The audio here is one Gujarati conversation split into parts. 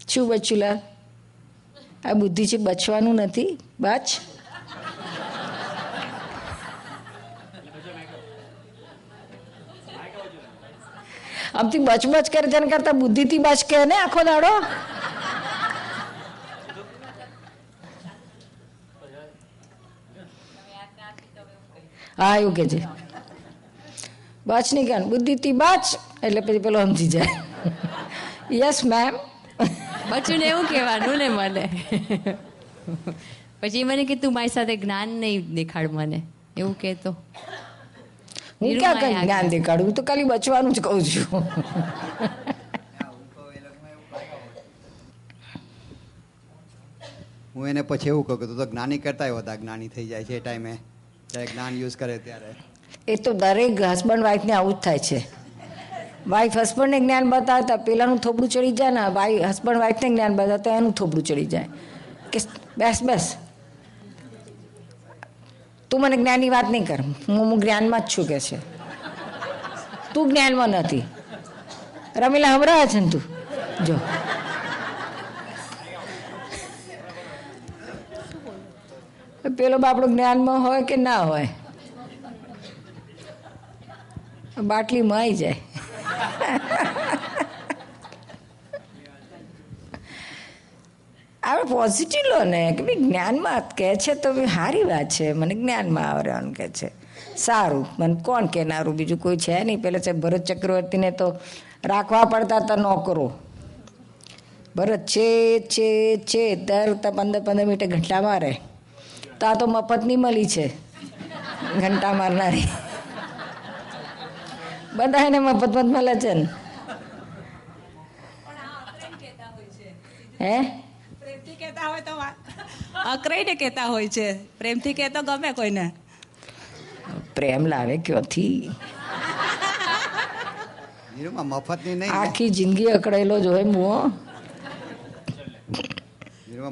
શું બચ્યું લાલ? આ બુદ્ધિ છે, બચવાનું નથી. બચ. આમથી બચ કરે તેના કરતા બુદ્ધિથી બચ કે ને આખો દાડો. હા એવું કે છે, બચ નહીં કહેવાનું, બુદ્ધિથી બચ, એટલે પછી પેલો સમજી જાય. Yes ma'am. બચ્ચું ને એવું કહેવાનું ને મને. પછી મને કે તું મારી સાથે જ્ઞાન નહીં દેખાડ મને, એવું કહેતો. હું ક્યાં કઈ જ્ઞાન દેખાડું, હું તો ખાલી બચવાનું જ કહું છું. હું એને પછી એવું કહું કે તું તો જ્ઞાની કરતા વધારે જ્ઞાની થઈ જાય છે એ ટાઈમે, જ્યારે જ્ઞાન યુઝ કરે ત્યારે. એ તો દરેક હસબન્ડ વાઈફને આવું જ થાય છે. વાઈફ હસબન્ડને જ્ઞાન બતાવતા પેલાનું થોબડું ચડી જાય ને, હસબન્ડ વાઈફને જ્ઞાન બતાવતા એનું થોબડું ચડી જાય કે બેસ બેસ, તું મને જ્ઞાનની વાત નહીં કર, હું જ્ઞાનમાં જ છું કે છે. તું જ્ઞાનમાં નથી. રમીલા હમણાં છે ને તું જો. પેલો બાપડો જ્ઞાનમાં હોય કે ના હોય, બાટલીમાં આવી જાય. આપણે પોઝિટિવ લો ને કે ભાઈ જ્ઞાનમાં કહે છે તો સારી વાત છે, મને જ્ઞાનમાં આવવાનું કહે છે, સારું. મને કોણ કહેનારું, બીજું કોઈ છે નહીં. પેલા છે ભરત ચક્રવર્તીને તો રાખવા પડતા હતા નોકરો. ભરત છે દર 15 મિનિટે ઘંટા મારે, તો આ તો મફતની મળી છે ઘંટા મારનારી. બધા એને મફત મળે છે ને. હે પ્રેમથી કહેતા હોય તો અકરાઈને કહેતા હોય છે, પ્રેમથી કહેતો ગમે કોઈને. પ્રેમ લાવે ક્યોથી? મફતની નહીં, આખી જિંદગી અકળાયેલો જ હોય મુઓ.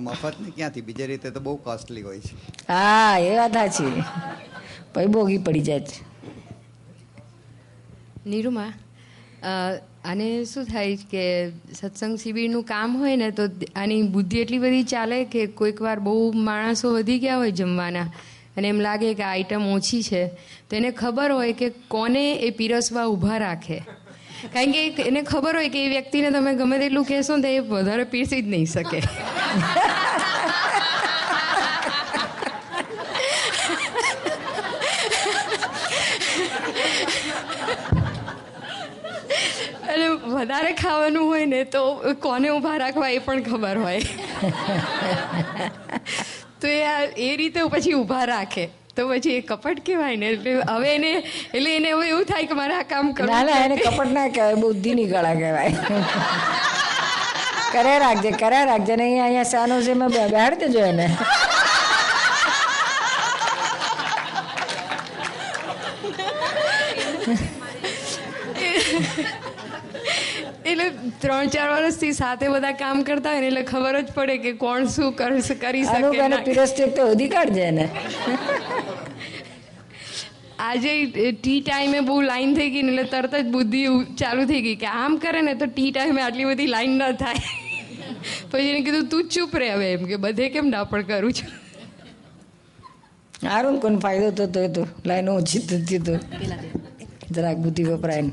મફતની ક્યાંથી, બીજી રીતે તો બહુ કોસ્ટલી હોય છે. હા એ વાત સાચી, પછી બોગી પડી જાય છે. નીરુમા, આને શું થાય કે સત્સંગ શિબિરનું કામ હોય ને તો આની બુદ્ધિ એટલી બધી ચાલે કે કોઈક વાર બહુ માણસો વધી ગયા હોય જમવાના અને એમ લાગે કે આઈટમ ઓછી છે, તો એને ખબર હોય કે કોને એ પીરસવા ઊભા રાખે. કારણ કે એને ખબર હોય કે એ વ્યક્તિને તમે ગમે તેટલું કહેશો ને તો એ વધારે પીરસી જ નહીં શકે. અને વધારે ખાવાનું હોય ને તો કોને ઊભા રાખવા એ પણ ખબર હોય. તો એ રીતે પછી ઊભા રાખે, તો પછી એ કપટ કહેવાય ને. એટલે હવે એને હવે એવું થાય કે મારે આ કામ કરવું. ના એને કપટ ના કહેવાય, બુદ્ધિની કળા કહેવાય. કર્યા રાખજે ને અહીંયા સાનો છે મેં બેહાડ દેજો એને. એટલે 3-4 વર્ષથી સાથે બધા કામ કરતા હોય ને એટલે ખબર જ પડે કે કોણ શું કરી શકે. પીરસ્ટિક તો ઓધી કાઢજે ને. આજે ટી ટાઈમે બહુ લાઈન થઈ ગઈ ને એટલે તરત જ બુદ્ધિ ચાલુ થઈ ગઈ કે આમ કરે ને તો ટી ટાઈમે આટલી બધી લાઈન ન થાય. પછી એને કીધું તું ચૂપ રહે હવે, એમ કે બધે કેમ ડાપણ કરું છું. સારું કોને ફાયદો થતો હોય તો લાઈન ઓછી થતી તો જરાક બુદ્ધિ વપરાય.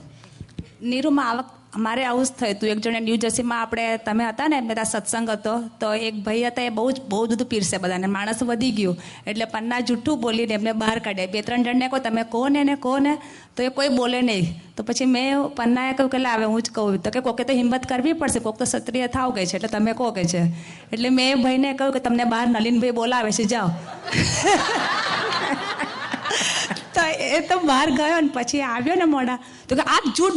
નીરુમાં અમારે આવું જ થયું હતું. એક જણે ન્યૂ જર્સીમાં આપણે તમે હતા ને બધા સત્સંગ હતો, તો એક ભાઈ હતા એ બહુ બધું પીરસે બધાને, માણસ વધી ગયું એટલે પન્ના જૂઠું બોલીને એમને બહાર કાઢ્યા. 2-3 જણને કહો તમે કહો ને તો એ કોઈ બોલે નહીં. તો પછી મેં પન્નાએ કહ્યું કે લાવે હું જ કહું, તો કે કોકે તો હિંમત કરવી પડશે, કોક તો ક્ષત્રિય થાવ કે છે એટલે તમે કહો કે છે. એટલે મેં એ ભાઈને કહ્યું કે તમને બહાર નલિનભાઈ બોલાવે છે, જાઓ. તો એ તો બહાર ગયો ને પછી આવ્યો ને મોડા, તો કે આપ જૂઠ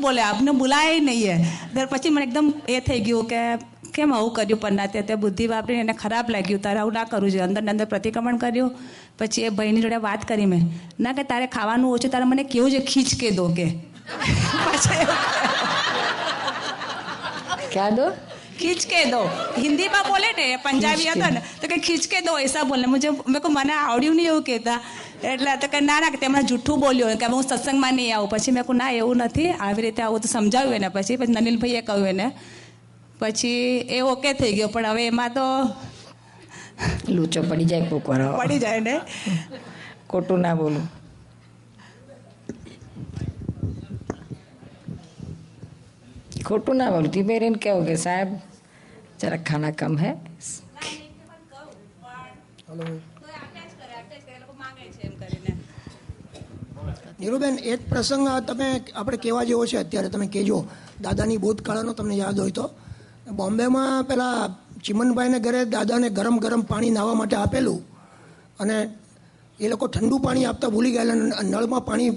બોલે આપને બુલાય નહીં હે. પછી મને એકદમ એ થઈ ગયું કે કેમ આવું કર્યું પન્ના, તે બુદ્ધિ વાપરીને એને ખરાબ લાગ્યું, તારે આવું ના કરવું જોઈએ. અંદર ને અંદર પ્રતિક્રમણ કર્યું. પછી એ ભાઈની જોડે વાત કરી મેં, ના કે તારે ખાવાનું ઓછું, તારે મને કેવું છે ખીચ કે દો કે. ક્યાં દો? खींच के दो. हिंदी में बोले ने पंजाबी હતા ને તો કે ખીચ કે દો એસા બોલે. મેં કહું મને આવડ્યું નહીં એવું કહેતા. એટલે તો કે ના કે તેમણે જૂઠું બોલ્યું કે હું સત્સંગમાં નહીં આવું. પછી મેં કહું ના એવું નથી, આવી રીતે આવું તો સમજાવ્યું એને. પછી નનિલભાઈએ કહ્યું એને પછી એ ઓકે થઈ ગયો, પણ હવે એમાં તો લૂચો પડી જાય કોક વાર. પડી જાય ને. ખોટું ના બોલું. ખોટું ના બોલું. ધીમે રહીને કહેવું કે સાહેબ જરા ખાના કમ હે. નીરુબેન, એક પ્રસંગ તમે આપણે કહેવા જેવો છે અત્યારે, તમે કહેજો દાદાની ભૂતકાળનો તમને યાદ હોય તો. બોમ્બેમાં પેલા ચિમનભાઈને ઘરે દાદાને ગરમ ગરમ પાણી નાહવા માટે આપેલું અને એ લોકો ઠંડુ પાણી આપતા ભૂલી ગયેલા. નળમાં પાણી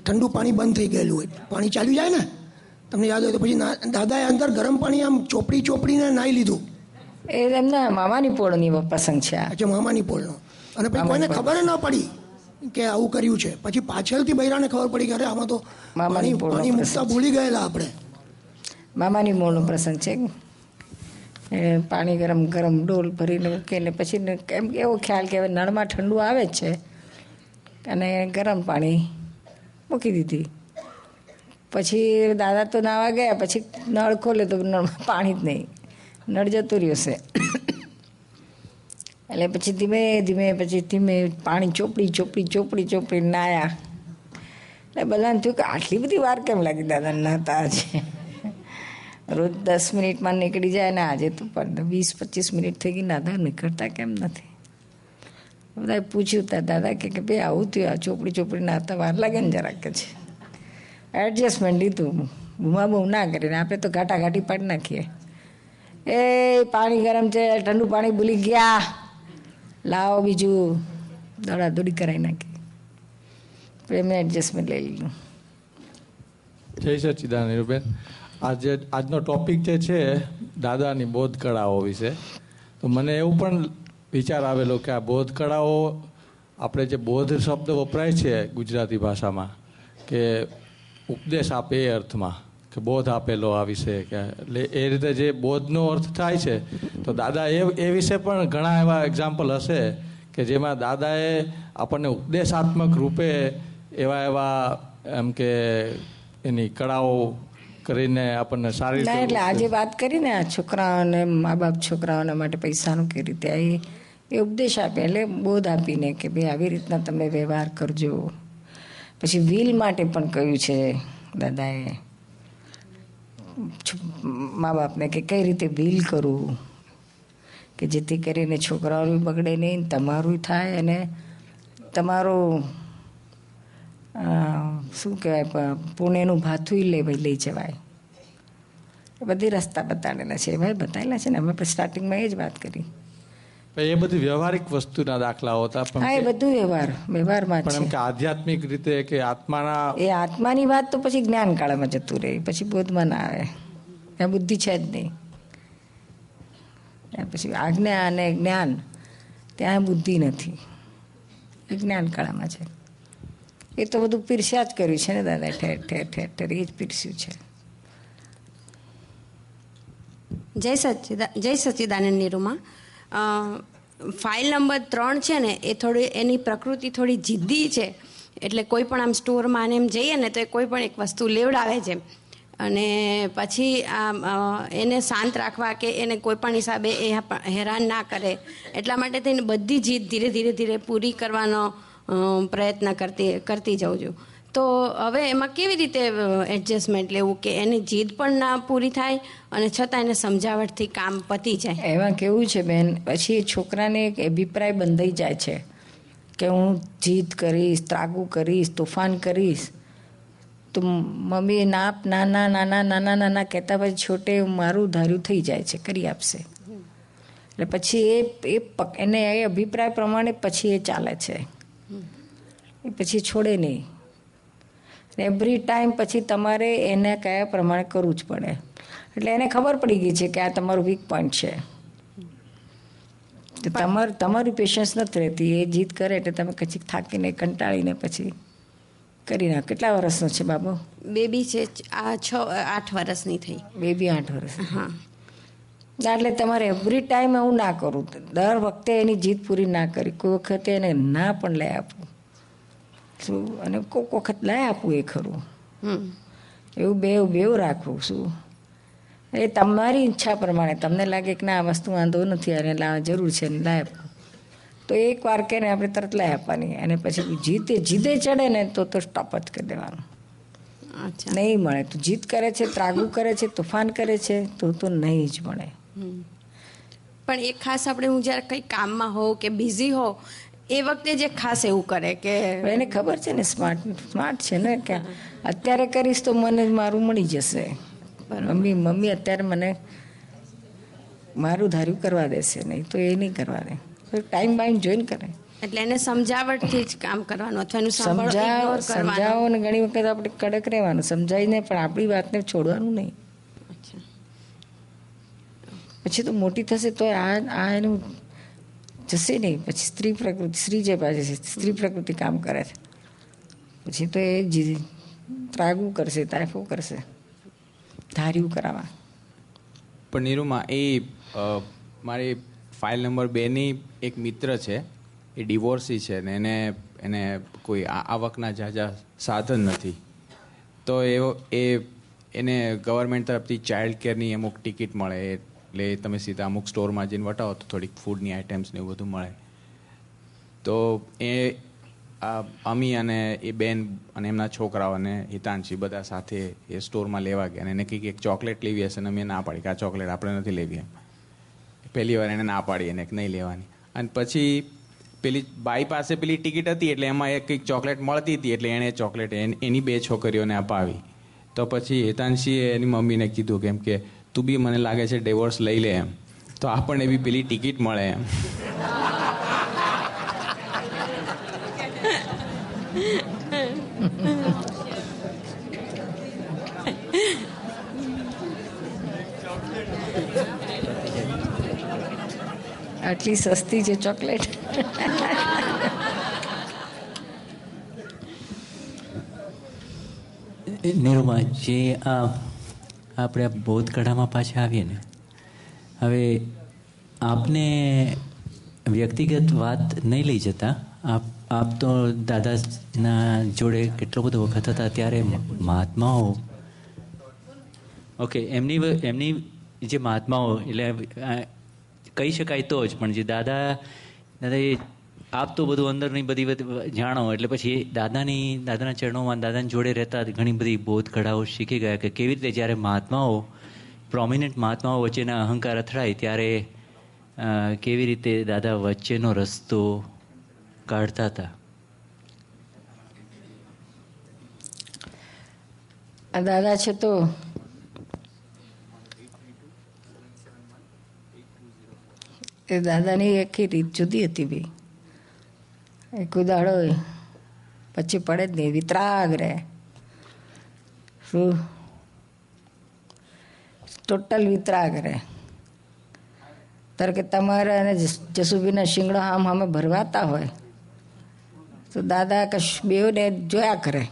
ઠંડુ પાણી બંધ થઈ ગયેલું હોય, પાણી ચાલ્યું જાય ને, તમને યાદ હોય તો. પછી દાદાએ અંદર ગરમ પાણી આમ ચોપડીને નાહી લીધું. એ એમના મામાની પોળની પ્રસંગ છે આ. અચ્છા, મામાની પોળનો. અને પછી કોઈને ખબર ન પડી કે આવું કર્યું છે. પછી પાછળથી બૈરાને ખબર પડી કે અરે આમાં તો પાણી મૂકતા ભૂલી ગયેલા આપણે. મામાની મોળનો પ્રસંગ છે. એ પાણી ગરમ ડોલ ભરીને મૂકીને પછી એમ એવો ખ્યાલ કે હવે નળમાં ઠંડુ આવે જ છે અને ગરમ પાણી મૂકી દીધી. પછી દાદા તો નાવા ગયા, પછી નળ ખોલે તો નળમાં પાણી જ નહીં, નળ જતું રહ્યું છે. એટલે પછી ધીમે પાણી ચોપડી નાયા. એટલે બધાને થયું કે આટલી બધી વાર કેમ લાગી દાદાને નહાતા આજે. રોજ 10 મિનિટમાં નીકળી જાય ને આજે તો 20-25 મિનિટ થઈ ગઈ દાદા નીકળતા કેમ નથી. બધાએ પૂછ્યું તા દાદા કે ભાઈ આવું થયું, આ ચોપડી નાહતા વાર લાગે ને જરાક કે છે. એડજસ્ટમેન્ટ લીધું, બૂમા ના કરીને આપણે તો ઘાટાઘાટી પાડી નાખીએ. એ પાણી ગરમ છે, ઠંડુ પાણી ભૂલી ગયા, લાવો બીજું, દોડાદોડી કરાવી નાખી. એમને એડજસ્ટમેન્ટ લઈ લીધું. જય સચ્ચિદાનંદ નીરુબેન, આજનો ટોપિક જે છે દાદાની બોધ કળાઓ વિશે, તો મને એવું પણ વિચાર આવેલો કે આ બોધ કળાઓ, આપણે જે બોધ શબ્દ વપરાય છે ગુજરાતી ભાષામાં કે ઉપદેશ આપે એ અર્થમાં કે બોધ આપેલો આ વિશે, કે એટલે એ રીતે જે બોધનો અર્થ થાય છે, તો દાદા એ વિશે પણ ઘણા એવા એક્ઝામ્પલ હશે કે જેમાં દાદાએ આપણને ઉપદેશાત્મક રૂપે એવા એમ કે એની કળાઓ કરીને આપણને સારી રીતે. એટલે આજે વાત કરીને આ છોકરાઓને, મા બાપ છોકરાઓના માટે પૈસાનું કેવી રીતે એ ઉપદેશ આપે, એટલે બોધ આપીને કે ભાઈ આવી રીતના તમે વ્યવહાર કરજો. પછી વિલ માટે પણ કહ્યું છે દાદાએ મા બાપને કે કઈ રીતે વિલ કરવું કે જેથી કરીને છોકરાઓનું બગડે નહીં, તમારું થાય અને તમારું શું કહેવાય પુણ્યનું ભાથું લઈ જવાય. એ બધી રસ્તા બતાડેલા છે ભાઈ, બતાવેલા છે ને. અમે સ્ટાર્ટિંગમાં એ જ વાત કરી. એ બધી વ્યવહારિક વસ્તુના દાખલાઓ હતા. હા, એ બધું વ્યવહારમાં પણ એમ કે આધ્યાત્મિક રીતે કે આત્માના, એ આત્માની વાત તો પછી જ્ઞાન કાળમાં જતું રહે, પછી બોધમાં ના આવે. ત્યાં બુદ્ધિ છે જ નહીં. ત્યાં પછી આજ્ઞા અને જ્ઞાન, ત્યાં બુદ્ધિ નથી, એ જ્ઞાન કાળમાં છે. એ તો બધું પીરસ્યા જ કર્યું છે ને દાદા, ઠેર ઠેર એ જ પીરસ્યું છે. જય સચ્ચિદાનંદ નીરુમાં. ફાઇલ નંબર 3 છે ને, એ થોડી એની પ્રકૃતિ થોડી જિદ્દી છે. એટલે કોઈ પણ આમ સ્ટોરમાં એમ જઈએ ને તો એ કોઈ પણ એક વસ્તુ લેવડાવે છે અને પછી એને શાંત રાખવા કે એને કોઈ પણ હિસાબે એ હેરાન ના કરે એટલા માટે થઈને બધી જીદ ધીરે પૂરી કરવાનો પ્રયત્ન કરતી જાઉં છું. તો હવે એમાં કેવી રીતે એડજસ્ટમેન્ટ લેવું કે એની જીદ પણ ના પૂરી થાય અને છતાં એને સમજાવટથી કામ પતી જાય? એમાં કેવું છે બેન, પછી છોકરાને એક અભિપ્રાય બંધાઈ જાય છે કે હું જીદ કરીશ, ત્રાગુ કરીશ, તોફાન કરીશ તો મમ્મી નાના કહેતા પછી છોટે મારું ધાર્યું થઈ જાય છે, કરી આપશે. એટલે પછી એને એ અભિપ્રાય પ્રમાણે પછી એ ચાલે છે, એ પછી છોડે નહીં. એવરી ટાઈમ પછી તમારે એને કયા પ્રમાણે કરવું જ પડે. એટલે એને ખબર પડી ગઈ છે કે આ તમારું વીક પોઈન્ટ છે. તમારું પેશન્સ નથી રહેતી, એ જીદ કરે એટલે તમે પછી થાકીને કંટાળીને પછી કરી નાખો. કેટલા વર્ષનો છે બાબુ? બેબી છે 8 વર્ષની થઈ. બેબી 8 વર્ષ. હા. એટલે તમારે એવરી ટાઈમ એવું ના કરું, દર વખતે એની જીદ પૂરી ના કરી. કોઈ વખતે એને ના પણ લઈ આપવું શું, અને કોઈક વખત લઈ આપવું એ ખરું. એવું બેવ રાખવું શું, એ તમારી ઈચ્છા પ્રમાણે તમને લાગે કે ના આ વસ્તુ વાંધો નથી અને જરૂર છે ને લાય આપો, તો એક વાર કે ને આપણે તરત લાય આપવાની. અને પછી જીદે ચડે ને તો સ્ટોપ જ કરી દેવાનું. અચ્છા. નહીં મળે તો જીદ કરે છે, ત્રાગુ કરે છે, તોફાન કરે છે તો નહીં જ મળે. પણ એ ખાસ આપણે હું જ્યારે કંઈ કામમાં હોઉં કે બિઝી હોઉં એ વખતે જે ખાસ એવું કરે કે પણ એને ખબર છે ને સ્માર્ટ છે ને કે અત્યારે કરીશ તો મને મારું મળી જશે. મમ્મી અત્યારે મને મારું ધાર્યું કરવા દેશે, નહીં તો એ નહીં કરવા દે. ટાઈમ બાઈમ જોઈને કરે. એટલે એને સમજાવટથી જ કામ કરવાનું અથવા એનું ignore કરવાનું. સમજાવો ને ઘણી વખત આપણે કડક રહેવાનું, સમજાવીને પણ આપણી વાતને છોડવાનું નહીં. અચ્છા. પછી તો મોટી થશે તો આ એનું જશે નહીં. પછી સ્ત્રી જે પાસે છે સ્ત્રી પ્રકૃતિ કામ કરે છે, પછી તો એ ત્રાગવું કરશે, તાયફો કરશે, ધાર્યું કરાવવા. પણ નીરુમાં એ મારી ફાઇલ નંબર 2ની એક મિત્ર છે, એ ડિવોર્સી છે ને એને કોઈ આવકના ઝાઝા સાધન નથી. તો એને ગવર્મેન્ટ તરફથી ચાઇલ્ડ કેરની અમુક ટિકિટ મળે, એટલે તમે સીધા અમુક સ્ટોરમાં જઈને વટાવો તો થોડીક ફૂડની આઇટમ્સ ને એવું બધું મળે. તો એ અમી અને એ બેન અને એમના છોકરાઓ અને હિતાંશી બધા સાથે એ સ્ટોરમાં લેવા ગયા અને એને કંઈક એક ચોકલેટ લેવી હશે ને અમે ના પાડી કે આ ચોકલેટ આપણે નથી લેવી. એમ પહેલી વાર એને ના પાડી એને નહીં લેવાની. અને પછી પેલી બાઈ પાસે પેલી ટિકિટ હતી એટલે એમાં એક કંઈક ચોકલેટ મળતી હતી એટલે એણે ચોકલેટ એની 2 છોકરીઓને અપાવી. તો પછી હિતાંશીએ એની મમ્મીને કીધું કેમ કે તું બી મને લાગે છે ડિવોર્સ લઈ લે એમ, તો આપણને બી પેલી ટિકિટ મળે એમ. આટલી સસ્તી છે ચોકલેટ. નીરુમાં જે આપણે બૌદ્ધ કળામાં પાછા આવીએ ને, હવે આપને વ્યક્તિગત વાત નહીં લઈ જતા, આપ તો દાદાના જોડે કેટલો બધો વખત હતા ત્યારે મહાત્માઓ એમની જે મહાત્માઓ એટલે કહી શકાય તો જ, પણ જે દાદા એ આપ તો બધું અંદરની બધી જાણો એટલે પછી દાદાના ચરણોમાં દાદાની જોડે રહેતા ઘણી બધી બોધ કળાઓ શીખી ગયા કે કેવી રીતે જ્યારે પ્રોમિનન્ટ મહાત્માઓ વચ્ચેના અહંકાર અથડાય ત્યારે કેવી રીતે દાદા વચ્ચેનો રસ્તો કાઢતા હતા. દાદા છે તો એ દાદાની આખી રીત જુદી હતી બી. એક ઉદાહરણો પછી પડે જ નહીં, વિતરાગ રહે. શું ટોટલ વિતરાગ રહે. ધારો કે તમારે અને જસુભીના શિંગડો આમ ભરવાતા હોય તો દાદા બેઉને જોયા કરે,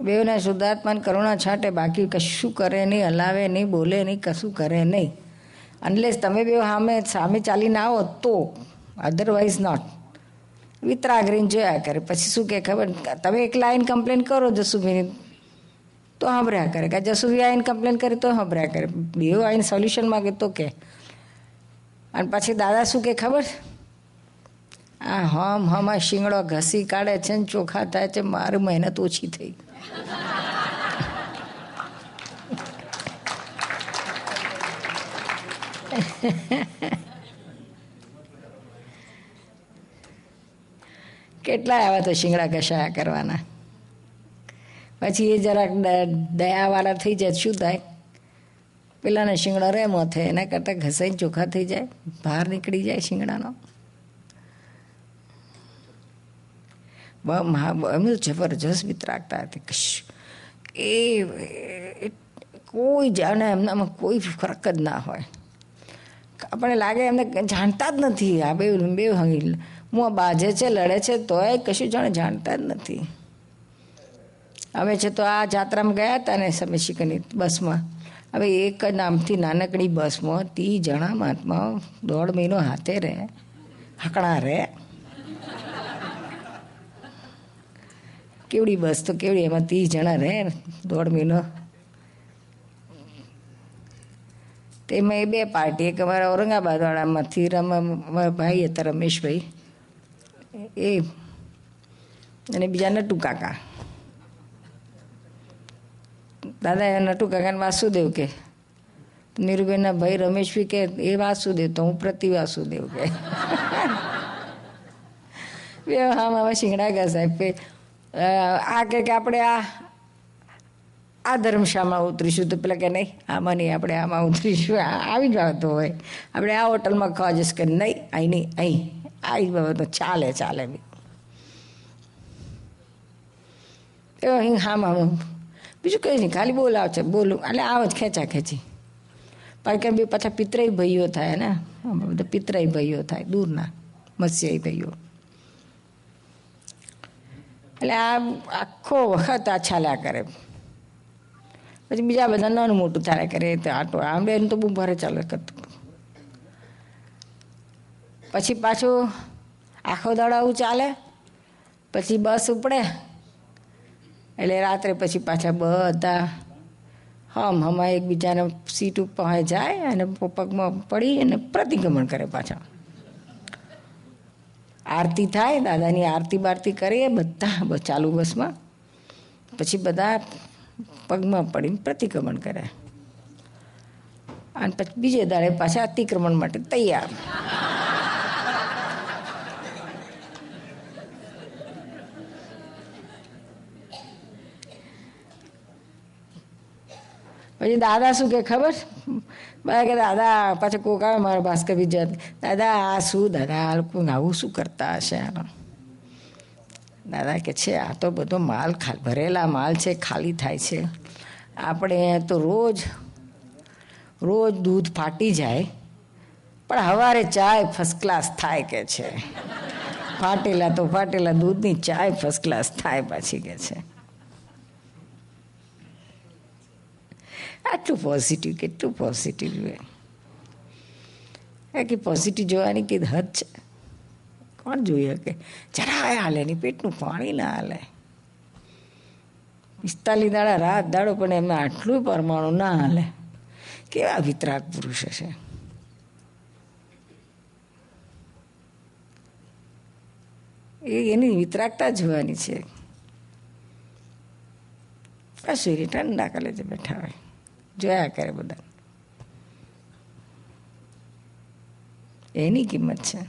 બેઉને શુદ્ધાત્માને કરુણા છાંટે, બાકી કશું કરે નહીં, હલાવે નહીં, બોલે નહીં, કશું કરે નહીં. અનલેસ તમે બે સામે ચાલીને આવો તો, અધરવાઇઝ નોટ. વિતરાગ રહીને જોયા કરે. પછી શું કે ખબર, તમે એક લાઈન કમ્પ્લેન કરો જસુભાઈની તો સાંભળ્યા કરે, કે જસુભાઈ આવીને કમ્પ્લેન કરે તો સાંભળ્યા કરે, બે આવીને સોલ્યુશન માગે તો કે. અને પછી દાદા શું કે ખબર, આ શિંગડો ઘસી કાઢે છે ને ચોખ્ખા થાય છે, મારી મહેનત ઓછી થઈ. કેટલા આવ્યા તો શિંગડા ઘસાયા કરવાના. પછી એ જરાક દયાવાળા થઈ જાય, શું થાય, પેલાને શિંગડો રેમો થાય, એના કરતાં ઘસાઈને ચોખ્ખા થઈ જાય, બહાર નીકળી જાય શિંગડાનો. એમનું જબરજસ્ત વિતરાગતા હતી. એ કોઈ જાણે એમનામાં કોઈ ફરક જ ના હોય. આપણને લાગે એમને જાણતા જ નથી. આ બે હું બાજે છે, લડે છે, તોય કશું જાણતા જ નથી. અમે છે તો આ જાત્રામાં ગયા હતા ને સમયશિકરની બસમાં. હવે એક નામથી નાનકડી બસમાં 30 જણા મહાત્માઓ 1.5 મહિનો હાથે રહે, હકણા રહે. કેવડી બસ તો કેવડી, એમાં 30 જણા રહે 1.5 મહિનો. તેમાં એ 2 પાર્ટી, એક અમારા ઔરંગાબાદવાળામાંથી અમારા ભાઈ હતા રમેશભાઈ એ, અને બીજા નટુ કાકા. દાદા નટુ કાકાને વાસુદેવ કે, નીરુબેનના ભાઈ રમેશભાઈ કે એ વાસુદેવ, તો હું પ્રતિ વાસુદેવ કે. હા મામા શિંગડા ગયા સાહેબ આ કે આપણે આ ધર્મશાળામાં ઉતરીશું, તો પેલા કે નહીં આમાં નહીં, આપણે આમાં ઉતરીશું. આવી જ વાતો હોય, આપણે આ હોટલમાં ખાવા જઈશ કે નહીં અહીં નહીં, અહીં આવી બાબતો ચાલે બી. અહીં હા મામા બીજું કંઈ નહીં, ખાલી બોલાવ છે બોલું એટલે આવ જ ખેંચા ખેંચી. કારણ કે બી પાછા પિતરાઈ ભાઈઓ થાય ને, બધા પિતરાઈ ભાઈઓ થાય દૂરના મત્સ્યાઈ ભાઈઓ. એટલે આ આખો વખત આ ચાલ્યા કરે. પછી બીજા બધા નાનું મોટું ચાલ્યા કરે. તો આટો આમ એનું તો બહુ ભારે ચાલે કરતું. પછી પાછું આખો દાડો આવું ચાલે. પછી બસ ઉપડે એટલે રાત્રે પછી પાછા બધા હમા એકબીજાને સીટ ઉપર જાય અને પગમાં પડી અને પ્રતિક્રમણ કરે પાછા. આરતી થાય, દાદાની આરતી બારતી કરીએ બધા ચાલુ બસમાં. પછી બધા પગમાં પડીને પ્રતિક્રમણ કરે અને પછી બીજે દાડે પાછા અતિક્રમણ માટે તૈયાર. પછી દાદા શું કે ખબર, બધા કે દાદા પાછા કોક આવે મારા ભાસ્કર વિજય, દાદા આ શું દાદા આ લોકો આવું શું કરતા હશે આનો. દાદા કે છે આ તો બધો માલ ભરેલા માલ છે, ખાલી થાય છે. આપણે તો રોજ દૂધ ફાટી જાય પણ સવારે ચાય ફર્સ્ટ ક્લાસ થાય કે છે. ફાટેલા દૂધની ચાય ફર્સ્ટ ક્લાસ થાય પાછી કે છે. આટલું પોઝિટિવ, કેટલું પોઝિટિવ જોઈએ. કે પોઝિટિવ જોવાની કઈ હદ છે. કોણ જોઈએ કે જરાય હાલે નહીં, પેટનું પાણી ના હાલે. 45 દાડા રાત દાડો પણ એમને આટલું પરમાણુ ના હાલે. કેવા વિતરાગ પુરુષ હશે. એની વિતરાગતા જોવાની છે. કશું ઠંડા કરે છે, બેઠા હોય જોયા કરે બધા. એની કિંમત છે.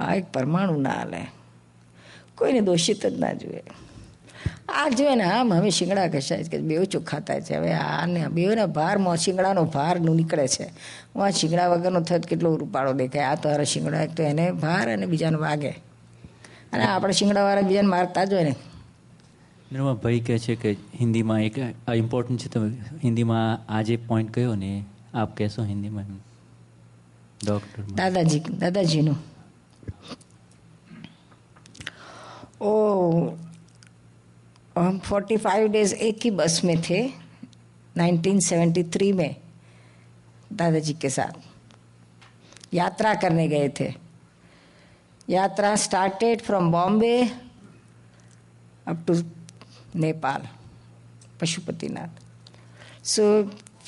આ એક પરમાણુ ના હાલે, કોઈને દોષિત જ ના જોઈએ. આ જોઈએ ને આમ હવે શિંગડા ઘસાય કે બેવ ચોખ્ખા થાય છે. હવે આને બેવના ભારમાં શિંગડાનો ભાર નીકળે છે. હું આ શિંગડા વગરનો થયો કેટલો રૂપાળો દેખાય. આ તો હારે શિંગડા એક તો એને ભાર અને બીજાને વાગે, અને આપણે શિંગડાવાળા બીજાને મારતા જ હોય ને. ભાઈ કહે છે કે હિન્દીમાં એક ઇમ્પોર્ટન્ટ છે, તો હિન્દીમાં આ જે પોઈન્ટ કયો ને આપ કહેશો હિન્દીમાં डॉक्टर दादाजी नो ओ हम 45 डेज एक ही बस में थे 1973 में दादाजी के साथ यात्रा करने गए थे. यात्रा started from Bombay up to Nepal Pashupatinath. So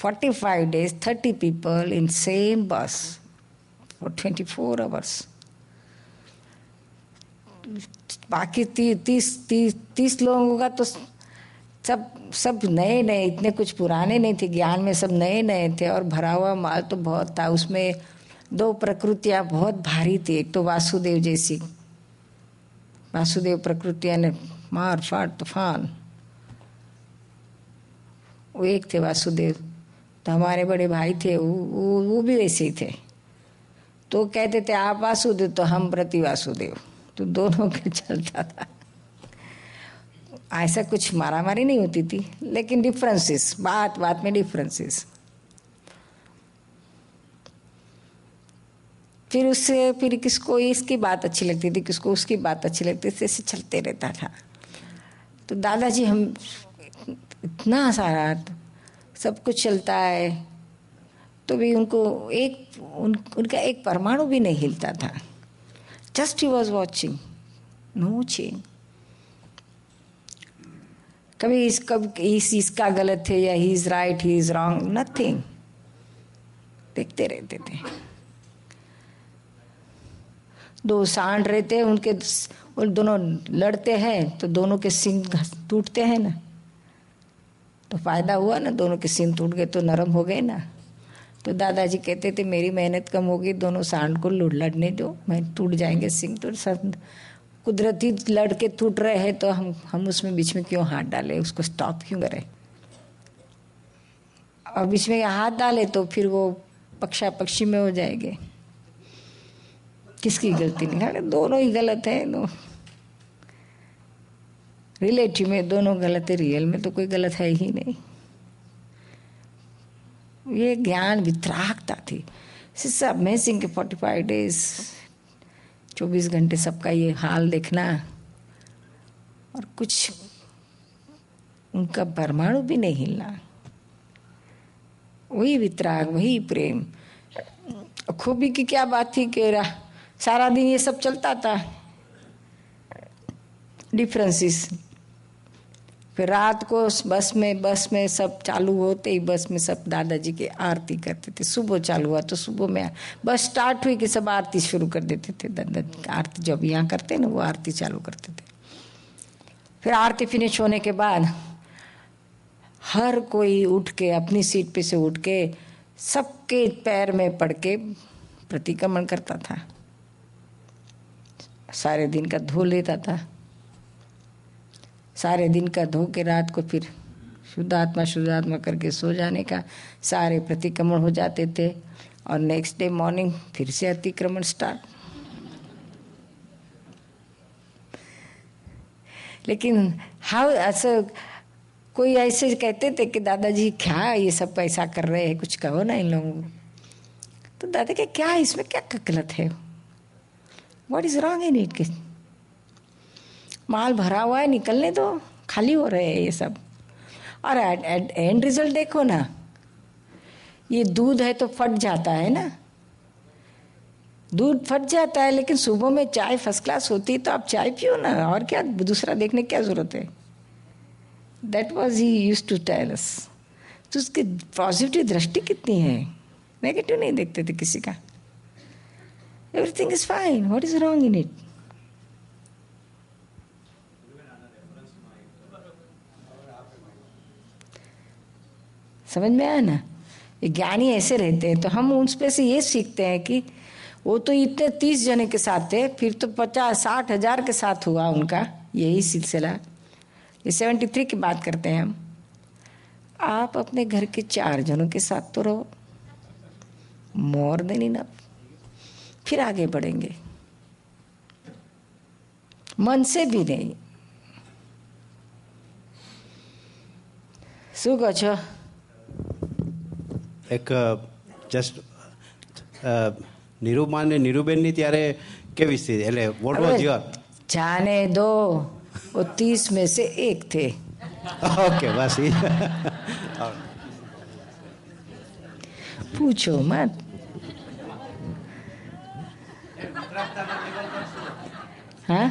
45 days 30 people in same bus for 24 hours. बाकी 30 लोगों का तो सब नए नए, इतने कुछ पुराने नहीं थे, ज्ञान में सब नए नए थे और भरा हुआ माल तो बहुत था. उसमें 2 प्रकृतियां बहुत भारी थी. एक तो वासुदेव जैसी, वासुदेव प्रकृतियां ने मार फाड़ तूफान, वो एक थे वासुदेव. तो हमारे बड़े भाई थे वो भी वैसे ही थे. तो कहते थे आप वासुदेव तो हम प्रति वासुदेव, तो दोनों का चलता था. ऐसा कुछ मारामारी नहीं होती थी, लेकिन डिफरेंसेस, बात बात में डिफरेंसेस. फिर उससे फिर किसको इसकी बात अच्छी लगती थी, किसको उसकी बात अच्छी लगती थी, ऐसे चलते रहता था. तो दादाजी हम इतना सारा सब कुछ चलता है तो भी उनको उनका एक परमाणु भी नहीं हिलता था. Just he was watching, no change. कभी इसका गलत है या he is right, he is wrong, nothing. देखते रहते थे। 2 सांड रहते हैं, उनके वो दोनों लड़ते हैं तो दोनों के सींग टूटते हैं ना, तो फायदा हुआ ना, दोनों के सींग टूट गए तो नरम हो गए ना। तो दादाजी कहते थे मेरी मेहनत कम होगी, दोनों सांड को लड़ने दो, मैं टूट जाएंगे सींग। तो सब कुदरती लड़के टूट रहे हैं तो हम उसमें बीच में क्यों हाथ डालें, उसको स्टॉप क्यों करें। और बीच में हाथ डाले तो फिर वो पक्षा पक्षी में हो जाएंगे। किसकी गलती नहीं, दोनों ही गलत है। रिलेटिव में दोनों गलत है, रियल में तो कोई गलत है ही नहीं। ये ज्ञान वितरागता थी। अमेजिंग के 45 डेज 24 घंटे सबका ये हाल देखना, और कुछ उनका परमाणु भी नहीं हिलना। वही वितराग, वही प्रेम। खूबी की क्या बात थी कि सारा दिन ये सब चलता था, डिफरेंसेस। फिर रात को बस में सब चालू होते ही बस में सब दादाजी की आरती करते थे। सुबह चालू हुआ तो सुबह में बस स्टार्ट हुई कि सब आरती शुरू कर देते थे। आरती जब यहाँ करते ना वो आरती चालू करते थे। फिर आरती फिनिश होने के बाद हर कोई उठ के अपनी सीट पे से उठ के सबके पैर में पड़ के प्रतिक्रमण करता था। सारे दिन का धो लेता था। सारे दिन का धो के रात को फिर शुद्धात्मा करके सो जाने का। सारे प्रतिक्रमण हो जाते थे और नेक्स्ट डे मॉर्निंग फिर से अतिक्रमण स्टार्ट। लेकिन ऐसा कोई ऐसे कहते थे कि दादाजी क्या ये सब पैसा कर रहे हैं, कुछ कहो ना इन लोगों को। तो दादा के क्या इसमें क्या गलत है, what is wrong in it. माल भरा हुआ है, निकलने दो, खाली हो रहे हैं ये सब। और एंड रिजल्ट देखो ना, ये दूध है तो फट जाता है ना, दूध फट जाता है, लेकिन सुबह में चाय फर्स्ट क्लास होती है तो आप चाय पियो ना, और क्या दूसरा देखने की क्या जरूरत है। That was he used to tell us. तो उसकी पॉजिटिव दृष्टि कितनी है, नेगेटिव नहीं देखते थे किसी का। Everything is fine, what is wrong in it. समझ में आया ना। ज्ञानी ऐसे रहते हैं तो हम उन पे से ये सीखते हैं कि वो तो इतने 30 जने के साथ थे, फिर तो 50-60 हजार के साथ हुआ उनका यही सिलसिला। ये 73 की बात करते हैं हम। आप अपने घर के 4 जनों के साथ तो रहो, मोर देन इनफ। फिर आगे बढ़ेंगे, मन से भी नहीं। શું કહો છો? એક જસ્ટ નીરુબા ને નીરુબેનની ત્યારે કેવી સ્થિતિ, એટલે વોટ વોઝ યોર? जाने दो, वो 30 में से एक थे। ઓકે બસ એ पूछो मत। हाँ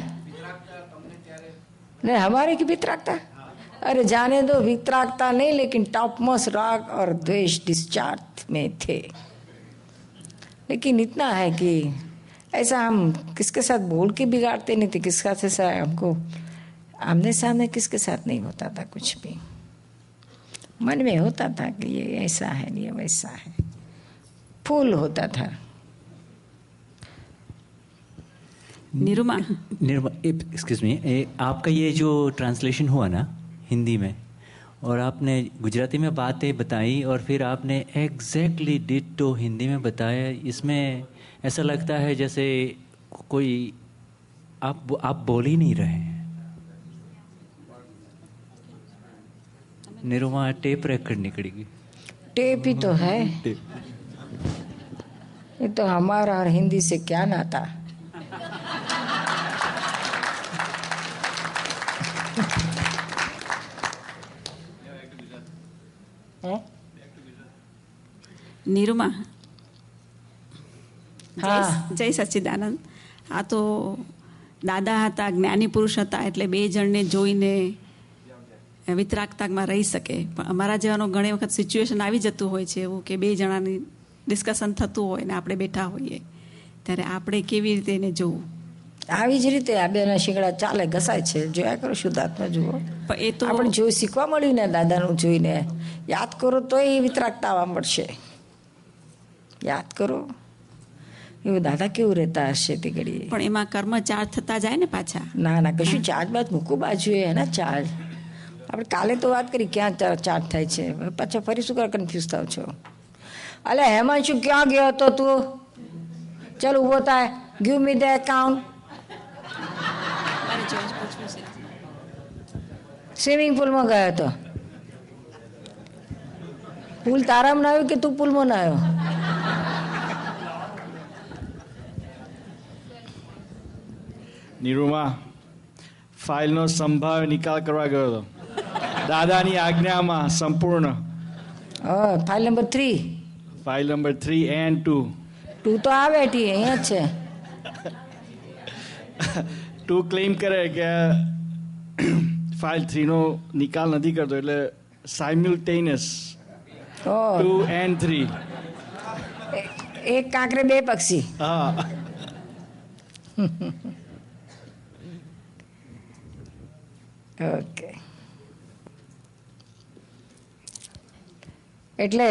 नहीं, हमारे की वितरागता, अरे जाने दो, वितरागता नहीं, लेकिन टॉप मोस्ट राग और द्वेष डिस्चार्ज में थे। लेकिन इतना है कि ऐसा हम किसके साथ बोल के बिगाड़ते नहीं थे, किसका ऐसा हमको आमने सामने किसके साथ नहीं होता था। कुछ भी मन में होता था कि ये ऐसा है, ये वैसा है, फूल होता था। निरुमा एक्सक्यूज मी, आपका ये जो ट्रांसलेशन हुआ ना हिंदी में, और आपने गुजराती में बातें बताई और फिर आपने एग्जैक्टली डिट्टो हिंदी में बताया, इसमें ऐसा लगता है जैसे कोई आप बोल ही नहीं रहे हैं। निरुमा टेप रेकॉर्ड निकलेगी। टेप ही तो है, ये तो हमारा और हिंदी से क्या नाता। નિરુમા, હા જય સચ્ચિદાનંદ. આ તો દાદા હતા, જ્ઞાની પુરુષ હતા, એટલે 2 જણને જોઈને વિતરાગતામાં રહી શકે. પણ અમારા જેવાનો ઘણી વખત સિચ્યુએશન આવી જતું હોય છે એવું કે 2 જણાની ડિસ્કશન થતું હોય ને આપણે બેઠા હોઈએ ત્યારે આપણે કેવી રીતે એને જોવું? આવી જ રીતે આ બેના શીંગડા ચાલે ઘસાય છે, જોયા કરો શુદ્ધાત્મા જુઓ. એ તો આપણે જોઈ શીખવા મળ્યું ને દાદાનું જોઈને, યાદ કરો તો એ વિતરાગતા આવવા મળશે. યાદ કરો એવું દાદા કેવું રહેતા હશે તે ઘડીએ. પણ એમાં કર્મ ચાર્જ થતા જાય ને પાછા? ના ના, કશું ચાર્જ બાદ મૂકું બાજુએ એના ચાર્જ. આપણે કાલે તો વાત કરી ક્યાં ચાર્જ થાય છે, પાછા ફરી શું કન્ફ્યુઝ થાવ છો? અલે હેમાંશુ ક્યાં ગયો હતો તું? ચાલ ઊભો થાય, give me the account. Swimming પુલમાં ગયો હતો. પુલ તારામાં ના આવ્યો કે તું પુલમાં ના આવ્યો? નીરુમાં ફાઇલનો સંભાવ્ય નિકાલ કરવા ગયો હતો દાદાની આજ્ઞામાં સંપૂર્ણ. File number 3. File number 3 and 2. 2 તો આ બેઠી અહીંયા જ છે. 2 ક્લેમ કરે કે ફાઇલ 3 નો નિકાલ નથી કરતો, એટલે સાયમ્યુલટેનિયસ 2 and 3. એક કાંકરે બે પક્ષી. હા. ઓકે, એટલે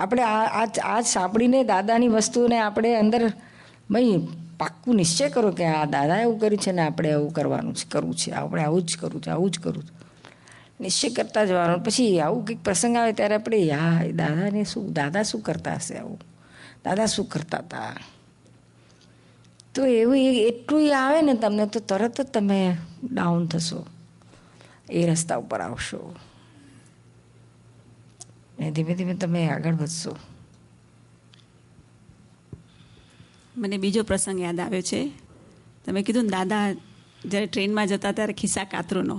આપણે આ સાંભળીને દાદાની વસ્તુને આપણે અંદર ભાઈ પાક્કું નિશ્ચય કરો કે આ દાદા એવું કર્યું છે ને આપણે એવું કરવાનું છે, કરવું છે, આપણે આવું જ કરવું છે, આવું જ કરવું છે. નિશ્ચય કરતા જવાનું. પછી આવું કંઈક પ્રસંગ આવે ત્યારે આપણે દાદાને શું, દાદા શું કરતા હશે, આવું દાદા શું કરતા હતા, તો એવું એટલું આવે ને તમને તો તરત જ તમે ડાઉન થશો, એ રસ્તા ઉપર આવશો ને ધીમે ધીમે તમે આગળ વધશો. મને બીજો પ્રસંગ યાદ આવ્યો છે. તમે કીધું ને દાદા જ્યારે ટ્રેનમાં જતા ત્યારે ખિસ્સા કાતરુંનો.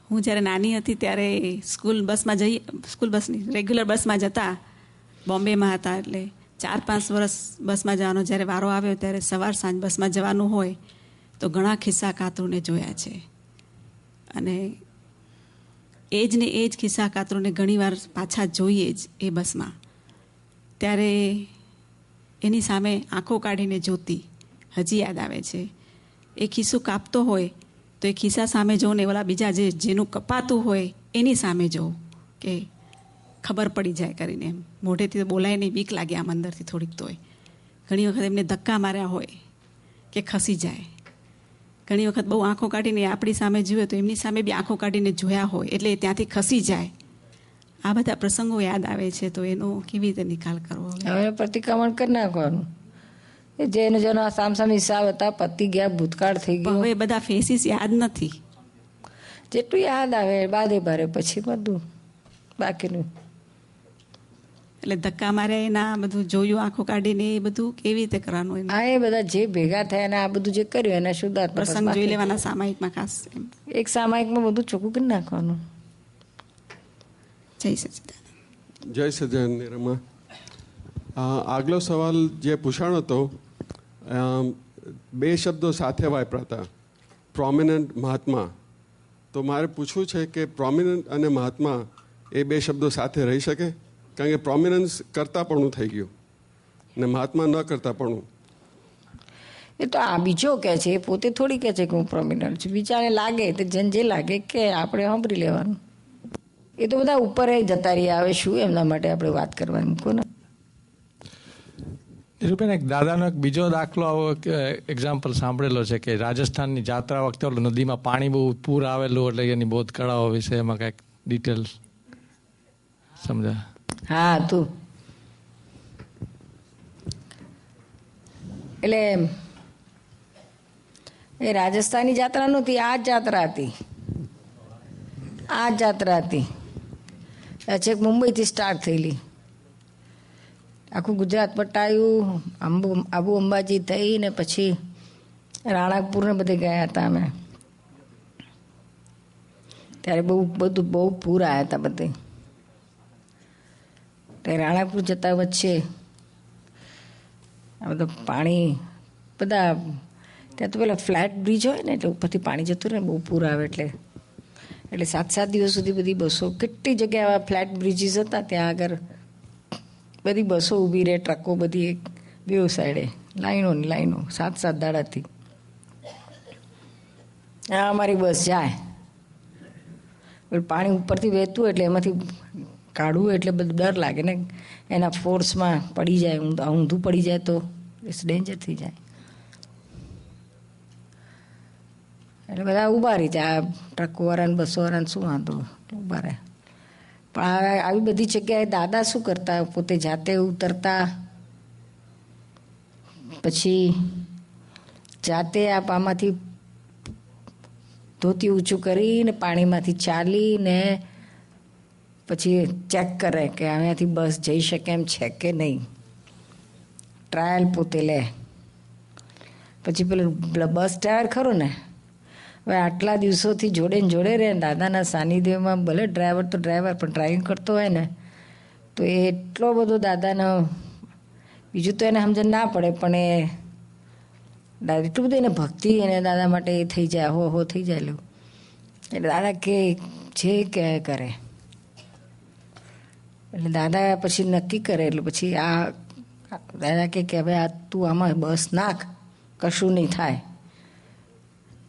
હું જ્યારે નાની હતી ત્યારે સ્કૂલ બસની રેગ્યુલર બસમાં જતા, બોમ્બેમાં હતા એટલે 4-5 વર્ષ બસમાં જવાનો જ્યારે વારો આવ્યો ત્યારે સવાર સાંજ બસમાં જવાનું હોય તો ઘણા ખિસ્સા કાતરુંને જોયા છે. અને એ જ ને એ જ ખિસ્સા કાતરુંને ઘણીવાર પાછા જોઈએ જ એ બસમાં, ત્યારે એની સામે આંખો કાઢીને જોતી હજી યાદ આવે છે. એ ખિસ્સું કાપતો હોય તો એ ખિસ્સા સામે જોઉં ને ઓલા બીજા જેનું કપાતું હોય એની સામે જોઉં કે ખબર પડી જાય કરીને. એમ મોઢેથી તો બોલાય નહીં, બીક લાગે આમ અંદરથી થોડીક. તોય ઘણી વખત એમને ધક્કા માર્યા હોય કે ખસી જાય. ઘણી વખત બહુ આંખો કાઢીને આપણી સામે જુએ તો એમની સામે બી આંખો કાઢીને જોયા હોય એટલે ત્યાંથી ખસી જાય. આ બધા પ્રસંગો યાદ આવે છે, તો એનો કેવી રીતે નિકાલ કરવો? હવે પ્રતિક્રમણ કરી નાખવાનું. જેનો સામસામે હિસાબ હતા, પતી ગયા, ભૂતકાળ થઈ ગયો. હવે બધા ફેસીસ યાદ નથી. જેટલું યાદ આવે બાદે બારે પછી બધું બાકીનું. એટલે ધક્કા માર્યા એના બધું જોયું આંખો કાઢીને એ બધું કેવી રીતે કરવાનું? હા, એ બધા જે ભેગા થયા ને આ બધું જે કર્યું એના શુદ્ધાત્મા પ્રસંગ જોઈ લેવાના સામાયિકમાં. ખાસ એક સામાયિકમાં બધું ચોખ્ખું કરી નાખવાનું. જય સચિદાનંદ. જય સચિદાનંદ. નિરમા, આગલો સવાલ જે પૂછાણો હતો, 2 શબ્દો સાથે વાપર્યા હતા, પ્રોમિનન્ટ મહાત્મા. તો મારે પૂછવું છે કે પ્રોમિનન્ટ અને મહાત્મા એ 2 શબ્દો સાથે રહી શકે? કારણ કે પ્રોમિનન્સ કરતાપણું થઈ ગયું ને મહાત્મા ન કરતાપણું. એ તો આ બીજો કહે છે, એ પોતે થોડી કહે છે કે હું પ્રોમિનન્ટ છું. બીજાને લાગે તો જે લાગે કે આપણે સાંભળી લેવાનું. એ તો બધા ઉપર જતા રહ્યા, આવે શું એમના માટે આપણે વાત કરવાની મૂકો ને. નિરૂપેન, એક દાદાનો એક બીજો દાખલો આવો એક્ઝામ્પલ સાંભળેલો છે કે રાજસ્થાનની જાત્રા વખતે નદીમાં પાણી બહુ પૂર આવેલું, એટલે એની બોધ કળાઓ વિશે એમાં કંઈક ડિટેલ્સ સમજા? હા, તું એટલે એ રાજસ્થાની જાત્રા નહોતી, આ જ જાત્રા હતી. આ જ જાત્રા હતી. છેક મુંબઈથી સ્ટાર્ટ થયેલી, આખું ગુજરાત પટાયું, આબુ અંબાજી થઈ ને પછી રાણાપુરને બધે ગયા હતા અમે. ત્યારે બહુ પૂર આવ્યા હતા બધે. રાણાપુર જતા વચ્ચે આ બધું પાણી, બધા ત્યાં તો પેલા ફ્લેટ બ્રિજ હોય ને એટલે ઉપરથી પાણી જતું રહે, બહુ પૂર આવે એટલે 7-7 દિવસ સુધી બધી બસો કેટલી જગ્યાએ ફ્લેટ બ્રિજીસ હતા ત્યાં આગળ બધી બસો ઊભી રહે, ટ્રકો બધી એક બેઉ સાઈડે લાઈનો ને લાઈનો 7 દાડાથી. આ અમારી બસ જાય, પાણી ઉપરથી વહેતું એટલે એમાંથી કાઢવું એટલે બધું ડર લાગે ને, એના ફોર્સમાં પડી જાય, ઊંધું પડી જાય તો ઇટ્સ ડેન્જર થઈ જાય. એટલે બધા ઊભા રહી જાય, ટ્રકોવાળાને બસોવાળાને શું વાંધો, ઊભા રહે. પણ આવી બધી જગ્યાએ દાદા શું કરતા, પોતે જાતે ઉતરતા, પછી જાતે આમાંથી ધોતી ઊંચું કરીને પાણીમાંથી ચાલીને પછી ચેક કરે કે અહીંયાથી બસ જઈ શકે એમ છે કે નહીં. ટ્રાયલ પોતે લે. પછી પેલું બસ ડ્રાઈવર ખરો ને, હવે આટલા દિવસોથી જોડે ને જોડે રહે, દાદાના સાનિધ્યમાં ભલે ડ્રાઈવર તો ડ્રાઈવર પણ ડ્રાઇવિંગ કરતો હોય ને, તો એ એટલો બધો દાદાનો, બીજું તો એને સમજણ ના પડે, પણ એ એટલું બધું એને ભક્તિ એને દાદા માટે એ થઈ જાય, હો થઈ જાય લો. એટલે દાદા કે જે કે કરે, એટલે દાદા પછી નક્કી કરે, એટલે પછી આ દાદા કે હવે આ તું આમાં બસ નાખ, કશું નહીં થાય.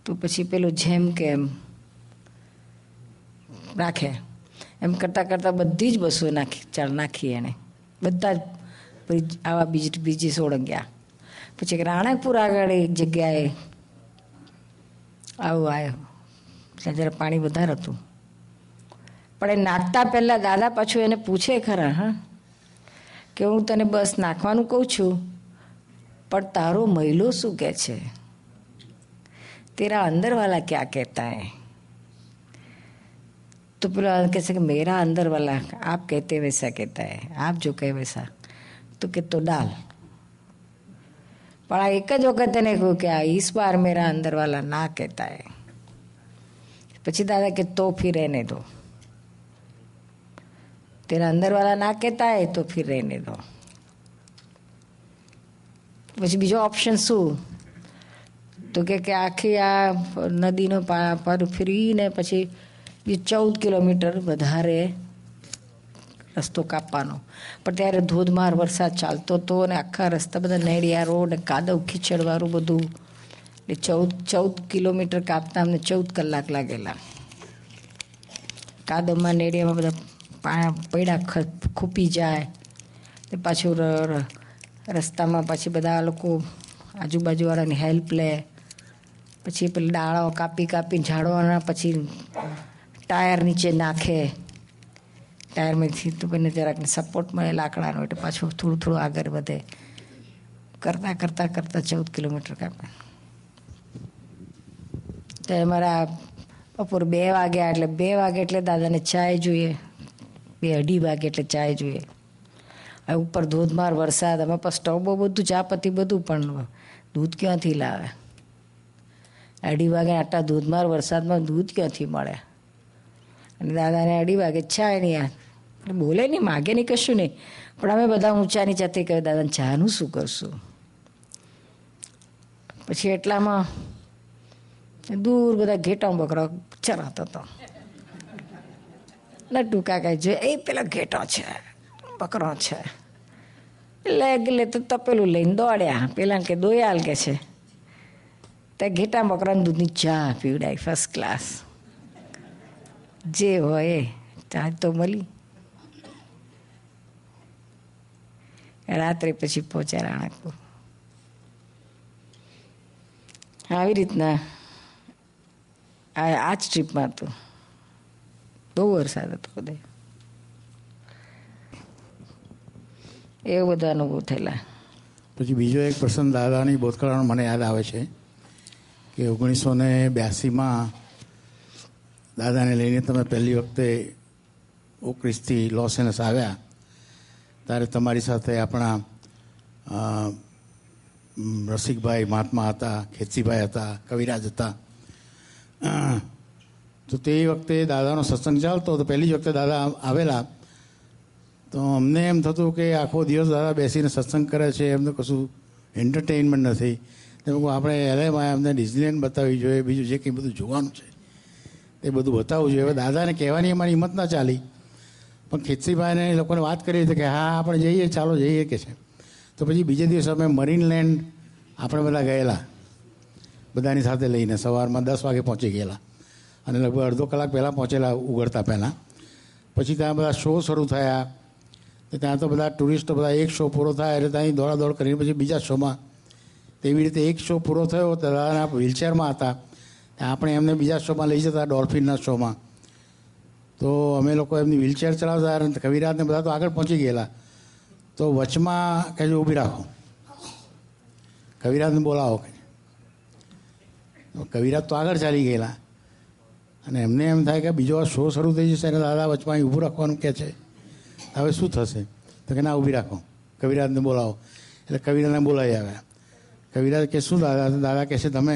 તો પછી પેલું જેમ કે એમ રાખે, એમ કરતાં કરતાં બધી જ બસો નાખી એને, બધા જ આવા બીજી સોળંગ્યા. પછી રાણકપુર આગળ એક જગ્યાએ આવું આવ્યો, ત્યાં જરા પાણી વધારે હતું. પણ એ નાખતા પહેલાં દાદા પાછું એને પૂછે ખરા, હા, કે હું તને બસ નાખવાનું કહું છું, પણ તારો મહિલો શું કહે છે, तेरा अंदर वाला क्या कहता है? तो पेला कैसे कि मेरा अंदर वाला आप कहते वैसा कहता है, आप जो कहे वैसा, तो कि तो डाल. पर एक જ વખત એને કહ્યું કે આ इस बार मेरा अंदर वाला ना कहता है. પછી દાદા કે તો फिर रहने दो, तेरा अंदर वाला ना कहता है तो फिर रहने दो. પછી બીજો ઓપ્શન શું, તો કે આખી આ નદીનો પાર ફરીને પછી 14 કિલોમીટર વધારે રસ્તો કાપવાનો. પણ ત્યારે ધોધમાર વરસાદ ચાલતો હતો અને આખા રસ્તા બધા નેડિયા રોડ, કાદવ ખીચડવાળું બધું, એટલે 14 કિલોમીટર કાપતા અમને 14 કલાક લાગેલા. કાદવમાં નેડિયામાં બધા પૈડા ખૂપી જાય, પાછું રસ્તામાં પછી બધા લોકો આજુબાજુવાળાની હેલ્પ લે, પછી પેલા ડાળાઓ કાપીને ઝાડવાના પછી ટાયર નીચે નાખે, ટાયરમાંથી તો પેને જરાક સપોર્ટ મળે લાકડાનો, એટલે પાછું થોડું આગળ વધે. કરતાં 14 કિલોમીટર કાપે. તો અમારા બપોર 2 વાગ્યા, એટલે 2 વાગે એટલે દાદાને ચાય જોઈએ, 2-2:30 વાગે એટલે ચાય જોઈએ. હવે ઉપર ધોધમાર વરસાદ, અમે પણ સ્ટવ બધું ચાપતી બધું, પણ દૂધ ક્યાંથી લાવે? 2:30 વાગે આટલા ધોધમાર વરસાદમાં દૂધ ક્યાંથી મળે? અને દાદાને 2:30 વાગે ચાય નહીં, એટલે બોલે નહીં, માગે નહીં, કશું નહીં. પણ અમે બધા ઊંચા નીચાથી કહ્યું દાદાને ચાનું શું કરશું? પછી એટલામાં દૂર બધા ઘેટા બકરા ચરાતો હતો. નટુ કાકા જો એ પેલો ઘેટો છે, બકરો છે, એટલે તો તપેલું લઈને દોડ્યા. પેલા કે દોયાલ કે છે, તે ઘેટા બકરાને દૂધની ચા પીવડાવી ફર્સ્ટ ક્લાસ, જે હોય એ ચા તો મળી. રાત્રે પછી પહોંચ્યા રાણકપુર. આવી રીતના આ જ ટ્રીપમાં હતું. બહુ વરસાદ હતો બધે, એવો બધા અનુભવ થયેલા. પછી બીજો એક પ્રસંગ દાદાની બોધકળાનો મને યાદ આવે છે કે 1982માં દાદાને લઈને તમે પહેલી વખતે ઓક્રિસથી લોસ એન્જલસ આવ્યા, ત્યારે તમારી સાથે આપણા રસિકભાઈ મહાત્મા હતા, ખેતસીભાઈ હતા, કવિરાજ હતા. તો તે વખતે દાદાનો સત્સંગ ચાલતો તો પહેલી જ વખતે દાદા આવેલા, તો અમને એમ થતું કે આખો દિવસ દાદા બેસીને સત્સંગ કરે છે, એમને કશું એન્ટરટેઇનમેન્ટ નથી. આપણે એલએમાં અમને ડિઝનીલેન્ડ બતાવવી જોઈએ, બીજું જે કંઈ બધું જોવાનું છે એ બધું બતાવવું જોઈએ. હવે દાદાને કહેવાની અમારી હિંમત ના ચાલી, પણ ખેતસીભાઈને એ લોકોને વાત કરી હતી કે હા આપણે જઈએ, ચાલો જઈએ કે છે. તો પછી બીજે દિવસે અમે મરીન લેન્ડ આપણે બધા ગયેલા, બધાની સાથે લઈને સવારમાં 10 વાગે પહોંચી ગયેલા અને લગભગ અડધો કલાક પહેલાં પહોંચેલા ઉઘડતા પહેલાં. પછી ત્યાં બધા શો શરૂ થયા. ત્યાં તો બધા ટુરિસ્ટો બધા એક શો પૂરો થાય એટલે ત્યાં દોડાદોડ કરીને પછી બીજા શોમાં. તેવી રીતે એક શો પૂરો થયો તો દાદાના વ્હીલચેરમાં હતા, આપણે એમને બીજા શોમાં લઈ જતા, ડોલ્ફિનના શોમાં. તો અમે લોકો એમની વ્હીલચેર ચલાવતા અને કવિરાજને બધા તો આગળ પહોંચી ગયેલા. તો વચમાં કહેજો ઊભી રાખો, કવિરાજને બોલાવો કે. કવિરાજ તો આગળ ચાલી ગયેલા અને એમને એમ થાય કે બીજો શો શરૂ થઈ જશે અને દાદા વચમાં અહીં ઊભું રાખવાનું કહે છે, હવે શું થશે? તો કે ના, ઊભી રાખો, કવિરાજને બોલાવો. એટલે કવિરાજને બોલાવી આવ્યા. કવિરાજ કે શું દાદા? દાદા કહે છે તમે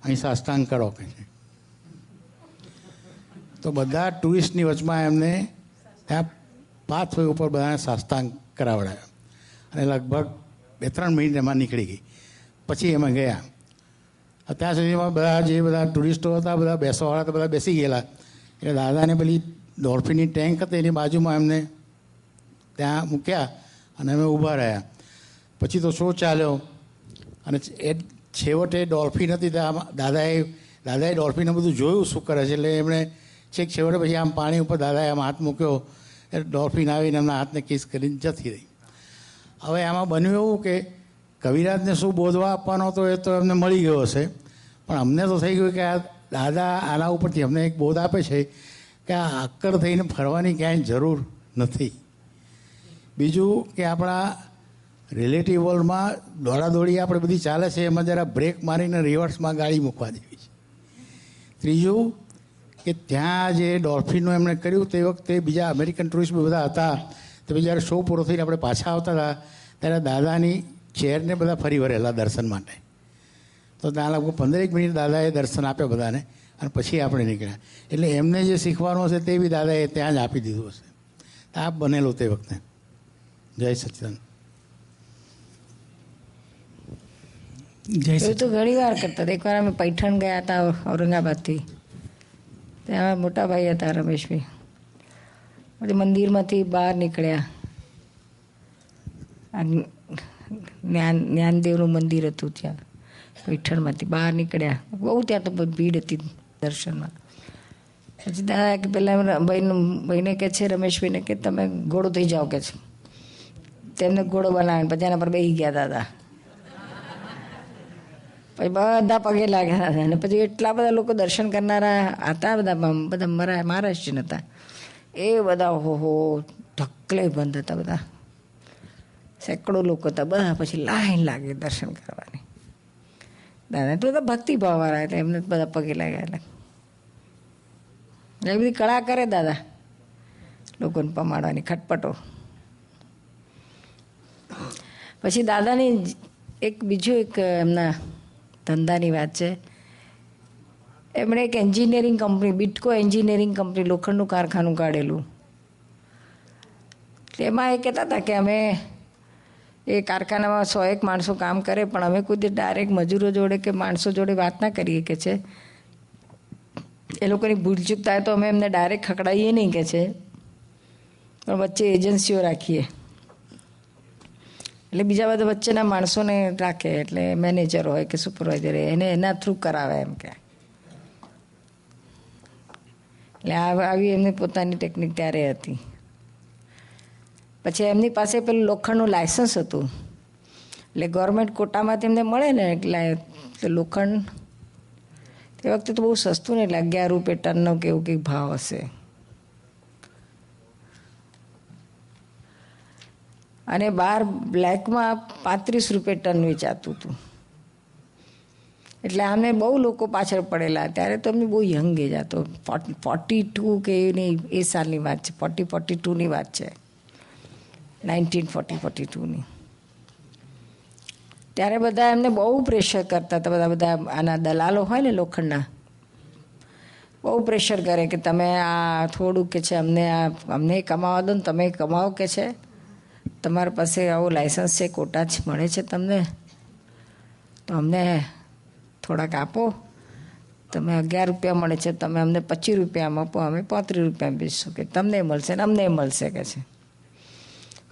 અહીં સાષ્ટાંગ કરો કે છે. તો બધા ટુરિસ્ટની વચમાં એમને ત્યાં પાથવે ઉપર બધાને સાષ્ટાંગ કરાવડાવ્યા અને લગભગ 2-3 મિનિટ એમાં નીકળી ગઈ. પછી એમાં ગયા. ત્યાં સુધીમાં બધા જે બધા ટુરિસ્ટો હતા, બધા બેસવાવાળા તો બધા બેસી ગયેલા. એટલે દાદાને પેલી ડોલ્ફિનની ટેન્ક હતી એની બાજુમાં એમને ત્યાં મૂક્યા અને અમે ઊભા રહ્યા. પછી તો શો ચાલ્યો અને એ છેવટે ડોલ્ફિન હતી ત્યાં દાદાએ ડોલ્ફિનને બધું જોયું શું કરે છે. એટલે એમણે છેક છેવટે પછી આમ પાણી ઉપર દાદાએ આમ હાથ મૂક્યો એટલે ડોલ્ફિન આવીને એમના હાથને કિસ કરીને જતી રહી. હવે આમાં બન્યું એવું કે કવિરાજને શું બોધવા આપવાનો હતો એ તો એમને મળી ગયો હશે, પણ અમને તો થઈ ગયું કે આ દાદા આના ઉપરથી અમને એક બોધ આપે છે કે આ આકર થઈને ફરવાની ક્યાંય જરૂર નથી. બીજું કે આપણા રિલેટિવ વર્લ્ડમાં દોડાદોડી આપણે બધી ચાલે છે, એમાં જરા બ્રેક મારીને રિવર્સમાં ગાડી મૂકવા દેવી છે. ત્રીજું કે ત્યાં જે ડોલ્ફિનનું એમણે કર્યું તે વખતે બીજા અમેરિકન ટુરિસ્ટ બધા હતા. તો પછી જ્યારે શો પૂરો થઈને આપણે પાછા આવતા હતા ત્યારે દાદાની ચેરને બધા ફરી વળેલા દર્શન માટે. તો ત્યાં લગભગ 15 મિનિટ દાદાએ દર્શન આપ્યા બધાને અને પછી આપણે નીકળ્યા. એટલે એમને જે શીખવાનું હશે તે બી દાદાએ ત્યાં જ આપી દીધું હશે. આ બનેલું તે વખતે. જય સચ્ચિદાનંદ. એવું તો ઘણી વાર કરતા. એકવાર અમે પૈઠણ ગયા હતા ઔરંગાબાદથી. ત્યાં મોટા ભાઈ હતા રમેશભાઈ. પછી મંદિરમાંથી બહાર નીકળ્યા. જ્ઞાનદેવનું મંદિર હતું ત્યાં પૈઠણમાંથી બહાર નીકળ્યા. બહુ ત્યાં તો ભીડ હતી દર્શનમાં. પછી દાદા કે પહેલાં ભાઈને કહે છે, રમેશભાઈને કે તમે ઘોડો થઈ જાઓ કે છે. તેમને ઘોડો બનાવીને પછી એના પર બેસી ગયા દાદા. પછી બધા પગે લાગ્યા હતા અને પછી એટલા બધા લોકો દર્શન કરનારા હતા, બધા મહારાષ્ટ્રીયન હતા. એ બધા હો ઢકલે બંધ હતા બધા, સેંકડો લોકો હતા. બધા પછી લાઈન લાગી દર્શન કરવાની. દાદા તો બધા ભક્તિભાવવાળા એટલે એમને બધા પગે લાગ્યા. એટલે એ બધી કળા કરે દાદા, લોકોને પમાડવાની ખટપટો. પછી દાદાની બીજું એક એમના ધંધાની વાત છે. એમણે એક એન્જિનિયરિંગ કંપની, બિટકો એન્જિનિયરિંગ કંપની, લોખંડનું કારખાનું કાઢેલું. એમાં એ કહેતા હતા કે અમે એ કારખાનામાં 100 માણસો કામ કરે, પણ અમે કોઈ ડાયરેક્ટ મજૂરો જોડે કે માણસો જોડે વાત ના કરીએ કે છે. એ લોકોની ભૂલચૂક થાય તો અમે એમને ડાયરેક્ટ ખકડાઈએ નહીં કે છે, પણ વચ્ચે એજન્સીઓ રાખીએ. એટલે બીજા બધા વચ્ચેના માણસોને રાખે, એટલે મેનેજર હોય કે સુપરવાઇઝર એને એના થ્રુ કરાવે એમ કે. એટલે આવી એમની પોતાની ટેકનિક ત્યારે હતી. પછી એમની પાસે પેલું લોખંડનું લાયસન્સ હતું, એટલે ગવર્મેન્ટ કોટામાંથી એમને મળે ને એટલે લોખંડ તે વખતે તો બહુ સસ્તું ને, એટલે 11 રૂપિયા ટનનો કે એવું કંઈક ભાવ હશે. અને બહાર બ્લેકમાં 35 રૂપિયા ટન વેચાતું હતું. એટલે આમને બહુ લોકો પાછળ પડેલા. ત્યારે તો એમને બહુ યંગ એજ હતો, 42 કે એની એ સાલની વાત છે, 42ની વાત છે, 1942ની. ત્યારે બધા એમને બહુ પ્રેશર કરતા હતા. બધા આના દલાલો હોય ને લોખંડના, બહુ પ્રેશર કરે કે તમે આ થોડું કે છે અમને કમાવા દો ને, તમે કમાવો કે છે, તમારા પાસે આવો લાયસન્સ છે, કોટા જ મળે છે તમને, તો અમને થોડાક આપો. તમે 11 રૂપિયા મળે છે, તમે અમને 25 રૂપિયામાં આપો, અમે 35 રૂપિયા બેચીશું, કે તમને મળશે ને અમને મળશે કે છે.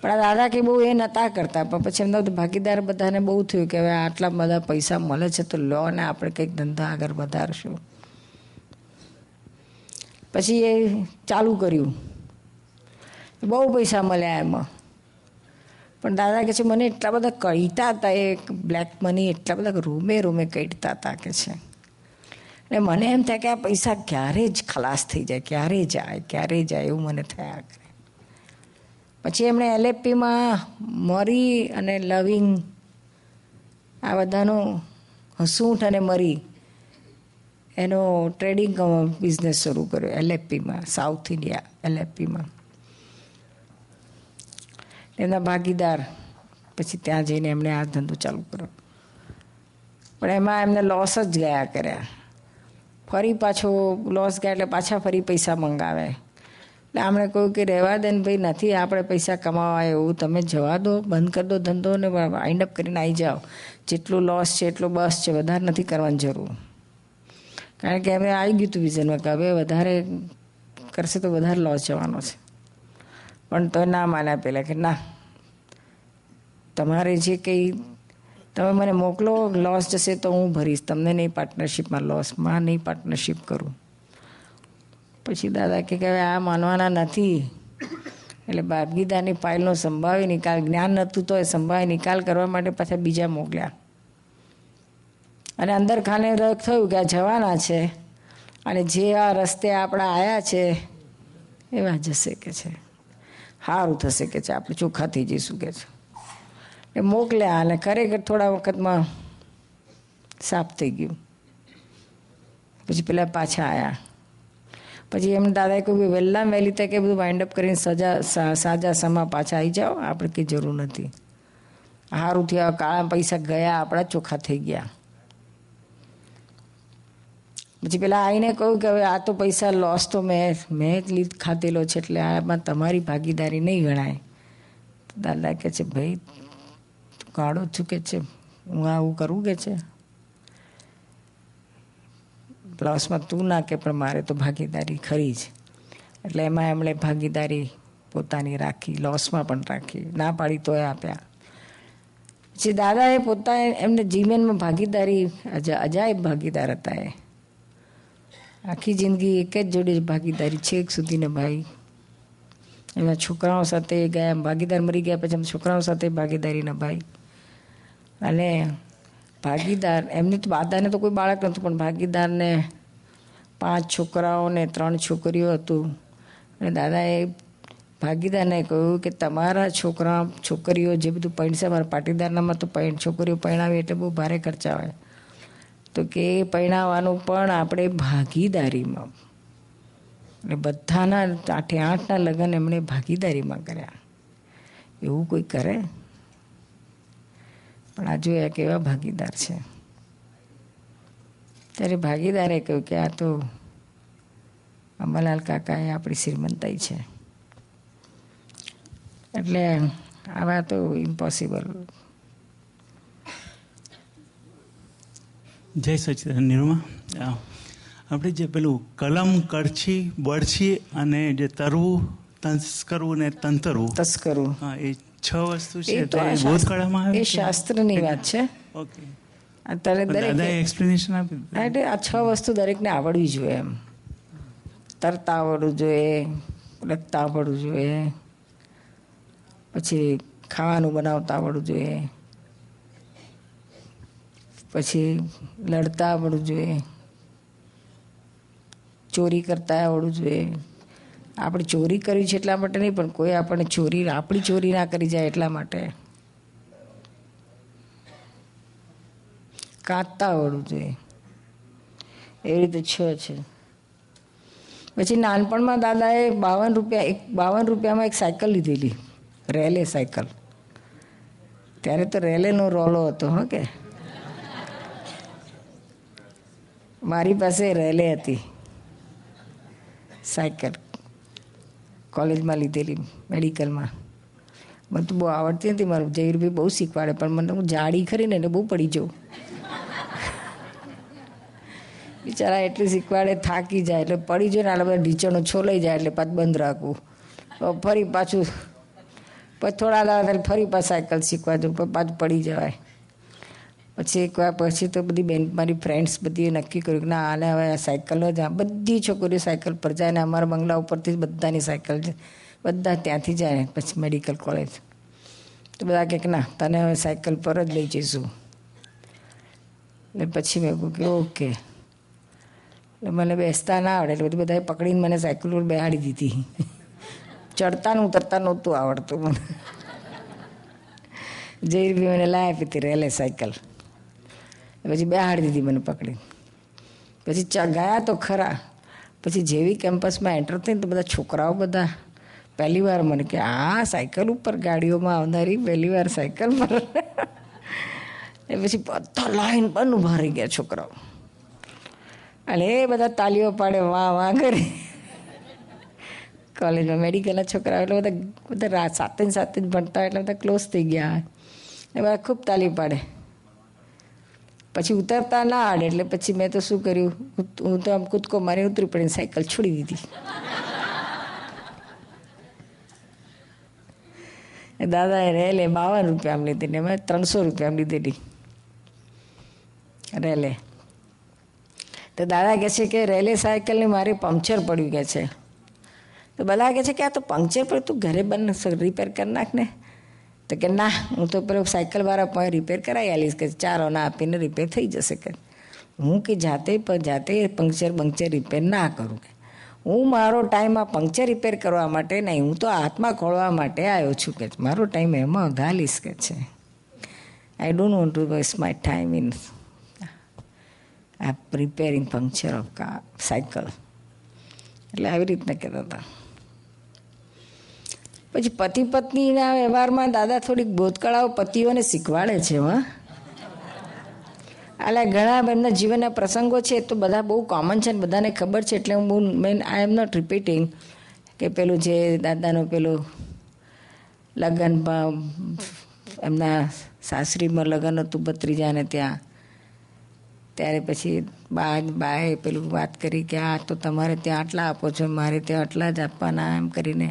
પણ આ દાદા કે બહુ એ નહોતા કરતા. પણ પછી એમના ભાગીદાર બધાને બહુ થયું કે હવે આટલા બધા પૈસા મળે છે તો લો ને આપણે કંઈક ધંધા આગળ વધારશું. પછી એ ચાલુ કર્યું, બહુ પૈસા મળ્યા એમાં. પણ દાદા કે છે મને એટલા બધા કહીતા હતા, એ બ્લેક મની એટલા બધા રૂમે રૂમે કહીતા હતા કે છે. એટલે મને એમ થાય કે આ પૈસા ક્યારે જ ખલાસ થઈ જાય, ક્યારે જાય એવું મને થયા કરે. પછી એમણે LFPમાં મરી અને લવિંગ આ બધાનું હસૂંઠ અને મરી એનો ટ્રેડિંગ બિઝનેસ શરૂ કર્યો LFPમાં, સાઉથ ઇન્ડિયા LFPમાં. એમના ભાગીદાર પછી ત્યાં જઈને એમણે આ ધંધો ચાલુ કર્યો. પણ એમાં એમને લોસ જ ગયા કર્યા. ફરી પાછો લોસ ગયા એટલે પાછા ફરી પૈસા મંગાવે. એટલે આમણે કહ્યું કે રહેવા દે ને ભાઈ, નથી આપણે પૈસા કમાવા એવું, તમે જવા દો, બંધ કરી દો ધંધો ને વાઇન્ડ અપ કરીને આવી જાઓ. જેટલું લોસ છે એટલું બસ છે, વધારે નથી કરવાની જરૂર. કારણ કે એમને આવી ગયું હતું વિઝનમાં કે હવે વધારે કરશે તો વધારે લોસ જવાનો છે. પણ તો ના માન્યા પહેલાં કે ના, તમારે જે કંઈ તમે મને મોકલો, લોસ જશે તો હું ભરીશ, તમને નહીં પાર્ટનરશિપમાં, લોસમાં નહીં પાર્ટનરશિપ કરું. પછી દાદા કે હવે આ માનવાના નથી. એટલે ભાગીદારની ફાઇલનો સંભાવી નિકાલ, જ્ઞાન નહોતું તો એ સંભાવી નિકાલ કરવા માટે પાછા બીજા મોકલ્યા. અને અંદર ખાને થયું કે આ જવાના છે અને જે આ રસ્તે આપણા આવ્યા છે એવા જશે કે છે, સારું થશે કે છે, આપણે ચોખ્ખા થઈ જઈશું કે છે. એ મોકલ્યા અને ખરેખર થોડા વખતમાં સાફ થઈ ગયું. પછી પેલા પાછા આવ્યા. પછી એમને દાદાએ કહ્યું વહેલા વહેલી તકે બધું વાઇન્ડ અપ કરીને સાજા સમા પાછા આવી જાઓ, આપણે કંઈ જરૂર નથી. સારું થયા, કાળા પૈસા ગયા, આપણા ચોખ્ખા થઈ ગયા. પછી પેલા આવીને કહ્યું કે હવે આ તો પૈસા લોસ તો મેં જ ખાધેલો છે, એટલે આમાં તમારી ભાગીદારી નહીં ગણાય. દાદા કે છે ભાઈ તું કાઢો છું કે છે, હું આવું કરું કે છે, લોસમાં તું ના કે પણ મારે તો ભાગીદારી ખરી જ. એટલે એમાં એમણે ભાગીદારી પોતાની રાખી, લોસમાં પણ રાખી, ના પાડી તોય આપ્યા. પછી દાદાએ પોતાએ એમને જીવનમાં ભાગીદારી અજાયબ ભાગીદાર હતા. એ આખી જિંદગી એક જ જોડે ભાગીદારી છેક સુધીને ભાઈ. એમના છોકરાઓ સાથે ગયા, ભાગીદાર મરી ગયા પછી એમ છોકરાઓ સાથે ભાગીદારીના ભાઈ. અને ભાગીદાર એમની તો દાદાને તો કોઈ બાળક નહોતું, પણ ભાગીદારને 5 છોકરાઓ ને 3 છોકરીઓ હતું. અને દાદાએ ભાગીદારને કહ્યું કે તમારા છોકરીઓ જે બધું પૈણશે, મારા પાટીદારનામાં તો છોકરીઓ પૈણાવી એટલે બહુ ભારે ખર્ચા હોય, તો કે પૈણાવવાનું પણ આપણે ભાગીદારીમાં. એટલે બધાના 8ના લગ્ન એમણે ભાગીદારીમાં કર્યા. એવું કોઈ કરે? પણ આ જોયા કેવા ભાગીદાર છે. ત્યારે ભાગીદારે કહ્યું કે આ તો અંબાલાલ કાકાએ આપણી શ્રીમંતાઈ છે, એટલે આવા તો ઇમ્પોસિબલ. જય સચિદાનંદ. નિરૂમા, આપણે જે પેલું કલમ, કરછી, બળછી અને જે તરવું, તસ્કરવું ને તંતરવું, હા, એ 6 વસ્તુ છે તે ભૂતકાળમાં આવે છે. એ શાસ્ત્રની વાત છે. ઓકે. અત્યારે દાદાએ એક્સપ્લેનેશન આપ્યું. એટલે આ 6 વસ્તુ દરેકને આવડવી જોઈએ. એમ તરતા આવડવું જોઈએ, લખતા આવડવું જોઈએ, પછી ખાવાનું બનાવતા આવડવું જોઈએ, પછી લડતા આવડવું જોઈએ, ચોરી કરતા આવડવું જોઈએ. આપણે ચોરી કરી છે એટલા માટે નહીં, પણ કોઈ આપણને આપણી ચોરી ના કરી જાય એટલા માટે. કાંતતા આવડવું જોઈએ. એ રીતે 6 છે. પછી નાનપણમાં દાદાએ 52 રૂપિયામાં એક સાયકલ લીધેલી, રેલે સાયકલ. ત્યારે તો રેલેનો રોલો હતો. હા, કે મારી પાસે રેલે હતી સાયકલ, કોલેજમાં લીધેલી, મેડિકલમાં. મને તો બહુ આવડતી નથી, મારું જયરુભાઈ બહુ શીખવાડે, પણ મને હું જાડી ખરી ને એટલે બહુ પડી જાઉં. બિચારા એટલું શીખવાડે થાકી જાય એટલે પડી જાય ને આ બધા ઢીચણો છોલાઈ જાય એટલે પાછું બંધ રાખવું. ફરી પાછું પછી થોડા દાડા ફરી પાછું સાયકલ શીખવા જવું, પાછું પડી જવાય. પછી એકવાર પછી તો બધી મારી ફ્રેન્ડ્સ બધીએ નક્કી કર્યું કે ના આને હવે સાયકલ જ, બધી છોકરીઓ સાયકલ પર જાય ને અમારા બંગલા ઉપરથી જ બધાની સાયકલ છે, બધા ત્યાંથી જાય પછી મેડિકલ કોલેજ. તો બધા કહે કે ના તને હવે સાયકલ પર જ લઈ જઈશું. એટલે પછી મેં કહ્યું કે ઓકે. એટલે મને બેસતા ના આવડે એટલે બધું બધાએ પકડીને મને સાયકલ પર બેહાડી દીધી. ચડતા ને ઉતરતા નહોતું આવડતું મને. જે બી મને લાવી આપી હતી રેલે સાયકલ, પછી બેહાડી દીધી મને પકડી. પછી ગયા તો ખરા. પછી જેવી કેમ્પસમાં એન્ટર થઈને તો બધા છોકરાઓ બધા પહેલી વાર મને કે આ સાયકલ ઉપર ગાડીઓમાં આવનારી પહેલી વાર સાયકલ પર. એ પછી બધા લાઈન પણ ઊભા રહી ગયા છોકરાઓ અને એ બધા તાલીઓ પાડે, વાહ વાહ કરે. કોલેજમાં મેડિકલના છોકરાઓ એટલે બધા સાથે જ ભણતા એટલે બધા ક્લોઝ થઈ ગયા એ બધા ખૂબ તાલી પાડે. પછી ઉતરતા ના આવડે એટલે પછી મેં તો શું કર્યું, હું તો આમ કૂદકો મારી ઉતરી પડીને સાયકલ છોડી દીધી. દાદાએ રેલે 52 રૂપિયામાં લીધી ને મેં 300 રૂપિયામાં લીધેલી રેલે. તો દાદા કહે છે કે રેલે સાયકલને મારે પંક્ચર પડ્યું કે છે. તો બધા કહે છે કે આ તો પંક્ચર પડ્યું, તું ઘરે રિપેર કરી નાખ ને. તો કે ના હું તો પેલો સાયકલવાળા પણ રિપેર કરાવી આવીશ કે 4 આના આપીને રિપેર થઈ જશે કે. હું કે જાતે પંક્ચર રિપેર ના કરું કે. હું મારો ટાઈમ આ પંક્ચર રિપેર કરવા માટે નહીં, હું તો આત્મા ખોળવા માટે આવ્યો છું કે મારો ટાઈમ એમાં ઘાલીશ કે છે. I don't want to waste my time in repairing puncture of cycle. એટલે આવી રીતના કહેતા હતા. પછી પતિ પત્નીના વ્યવહારમાં દાદા થોડીક બોધકળાઓ પતિઓને શીખવાડે છે. એટલે ઘણા એમના જીવનના પ્રસંગો છે તો બધા બહુ કોમન છે ને બધાને ખબર છે. એટલે હું આઈ એમ નોટ રિપીટિંગ કે પેલું જે દાદાનું પેલું લગ્ન એમના સાસરીમાં લગ્ન હતું ભત્રીજાને ત્યાં, ત્યારે પછી બાએ પેલું વાત કરી કે આ તો તમારે ત્યાં આટલા આપો છો, મારે ત્યાં આટલા જ આપવાના એમ કરીને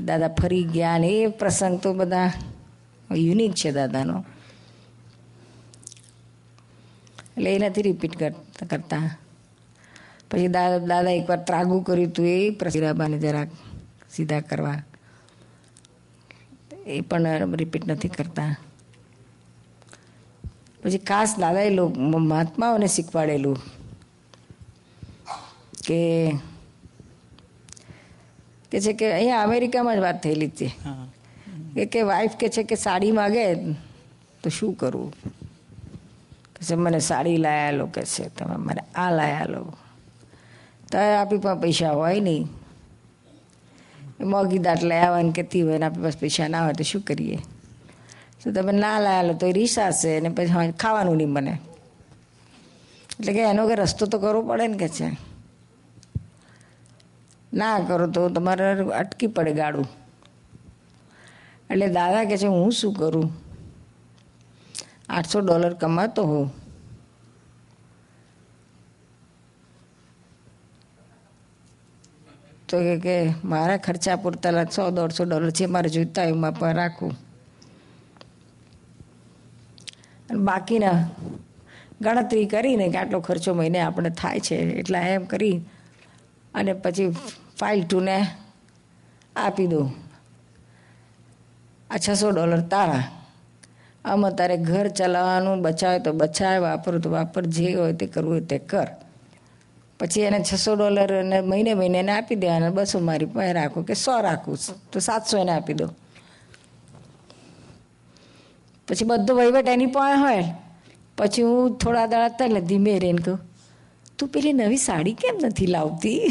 દાદા ફરી ગયા. ને એ પ્રસંગ તો બધા યુનિક છે દાદાનો, એટલે એ નથી રિપીટ કરતા. પછી દાદા એકવાર ત્રાગું કર્યું હતું એ પ્રસિરાબાને જરાક સીધા કરવા, એ પણ રિપીટ નથી કરતા. પછી ખાસ દાદાએ મહાત્માઓને શીખવાડેલું કે છે કે અહીંયા અમેરિકામાં જ વાત થયેલી છે કે વાઈફ કે છે કે સાડી માગે તો શું કરવું કે મને સાડી લાયા લો કે છે, તમે મને આ લાયા લો. તો આપણી પાસે પૈસા હોય નહીં, મોંઘી દાટ લઈ આવવાની કહેતી હોય ને આપણી પાસે પૈસા ના હોય તો શું કરીએ. તો તમે ના લાયા લો તો એ રીસાશે ને પછી ખાવાનું નહીં બને. એટલે કે એનો કે રસ્તો તો કરવો પડે ને કે છે. ના કરો તો તમારે અટકી પડે ગાડું. એટલે દાદા કહે છે હું શું કરું, $800 કમાતો હોઉં તો કે મારા ખર્ચા પૂરતા $100-150 છે મારે જોઈતા હોય એમાં પણ રાખું, બાકીના ગણતરી કરીને કે આટલો ખર્ચો મહિને આપણે થાય છે એટલા એમ કરી અને પછી ફાઇલ 2 ને આપી દઉં. આ $600 તારા, આમાં તારે ઘર ચલાવવાનું બચાવે તો બચાવે, વાપરું તો વાપર, જે હોય તે કરવું હોય તે કર. પછી એને $600 એને મહિને એને આપી દેવાના, 200 મારી પાસે રાખું કે 100 રાખું તો 700 એને આપી દઉં. પછી બધો વહીવટ એની પાસે હોય. પછી હું થોડા દાડા તલે ધીમે રહીને કહું તું પેલી નવી સાડી કેમ નથી લાવતી.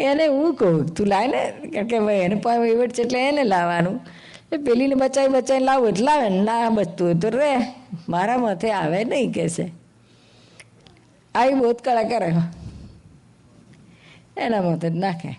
એને હું કહું તું લાવે ને, કારણ કે ભાઈ એને પાસે વહીવટ છે એટલે એને લાવવાનું. એ પેલીને બચાવીને લાવું એટલે લાવે ને, ના બચતું હોય તો રે, મારા માથે આવે નહીં કે છે. આવી બહુ કળા કરે એના માથે જ નાખે.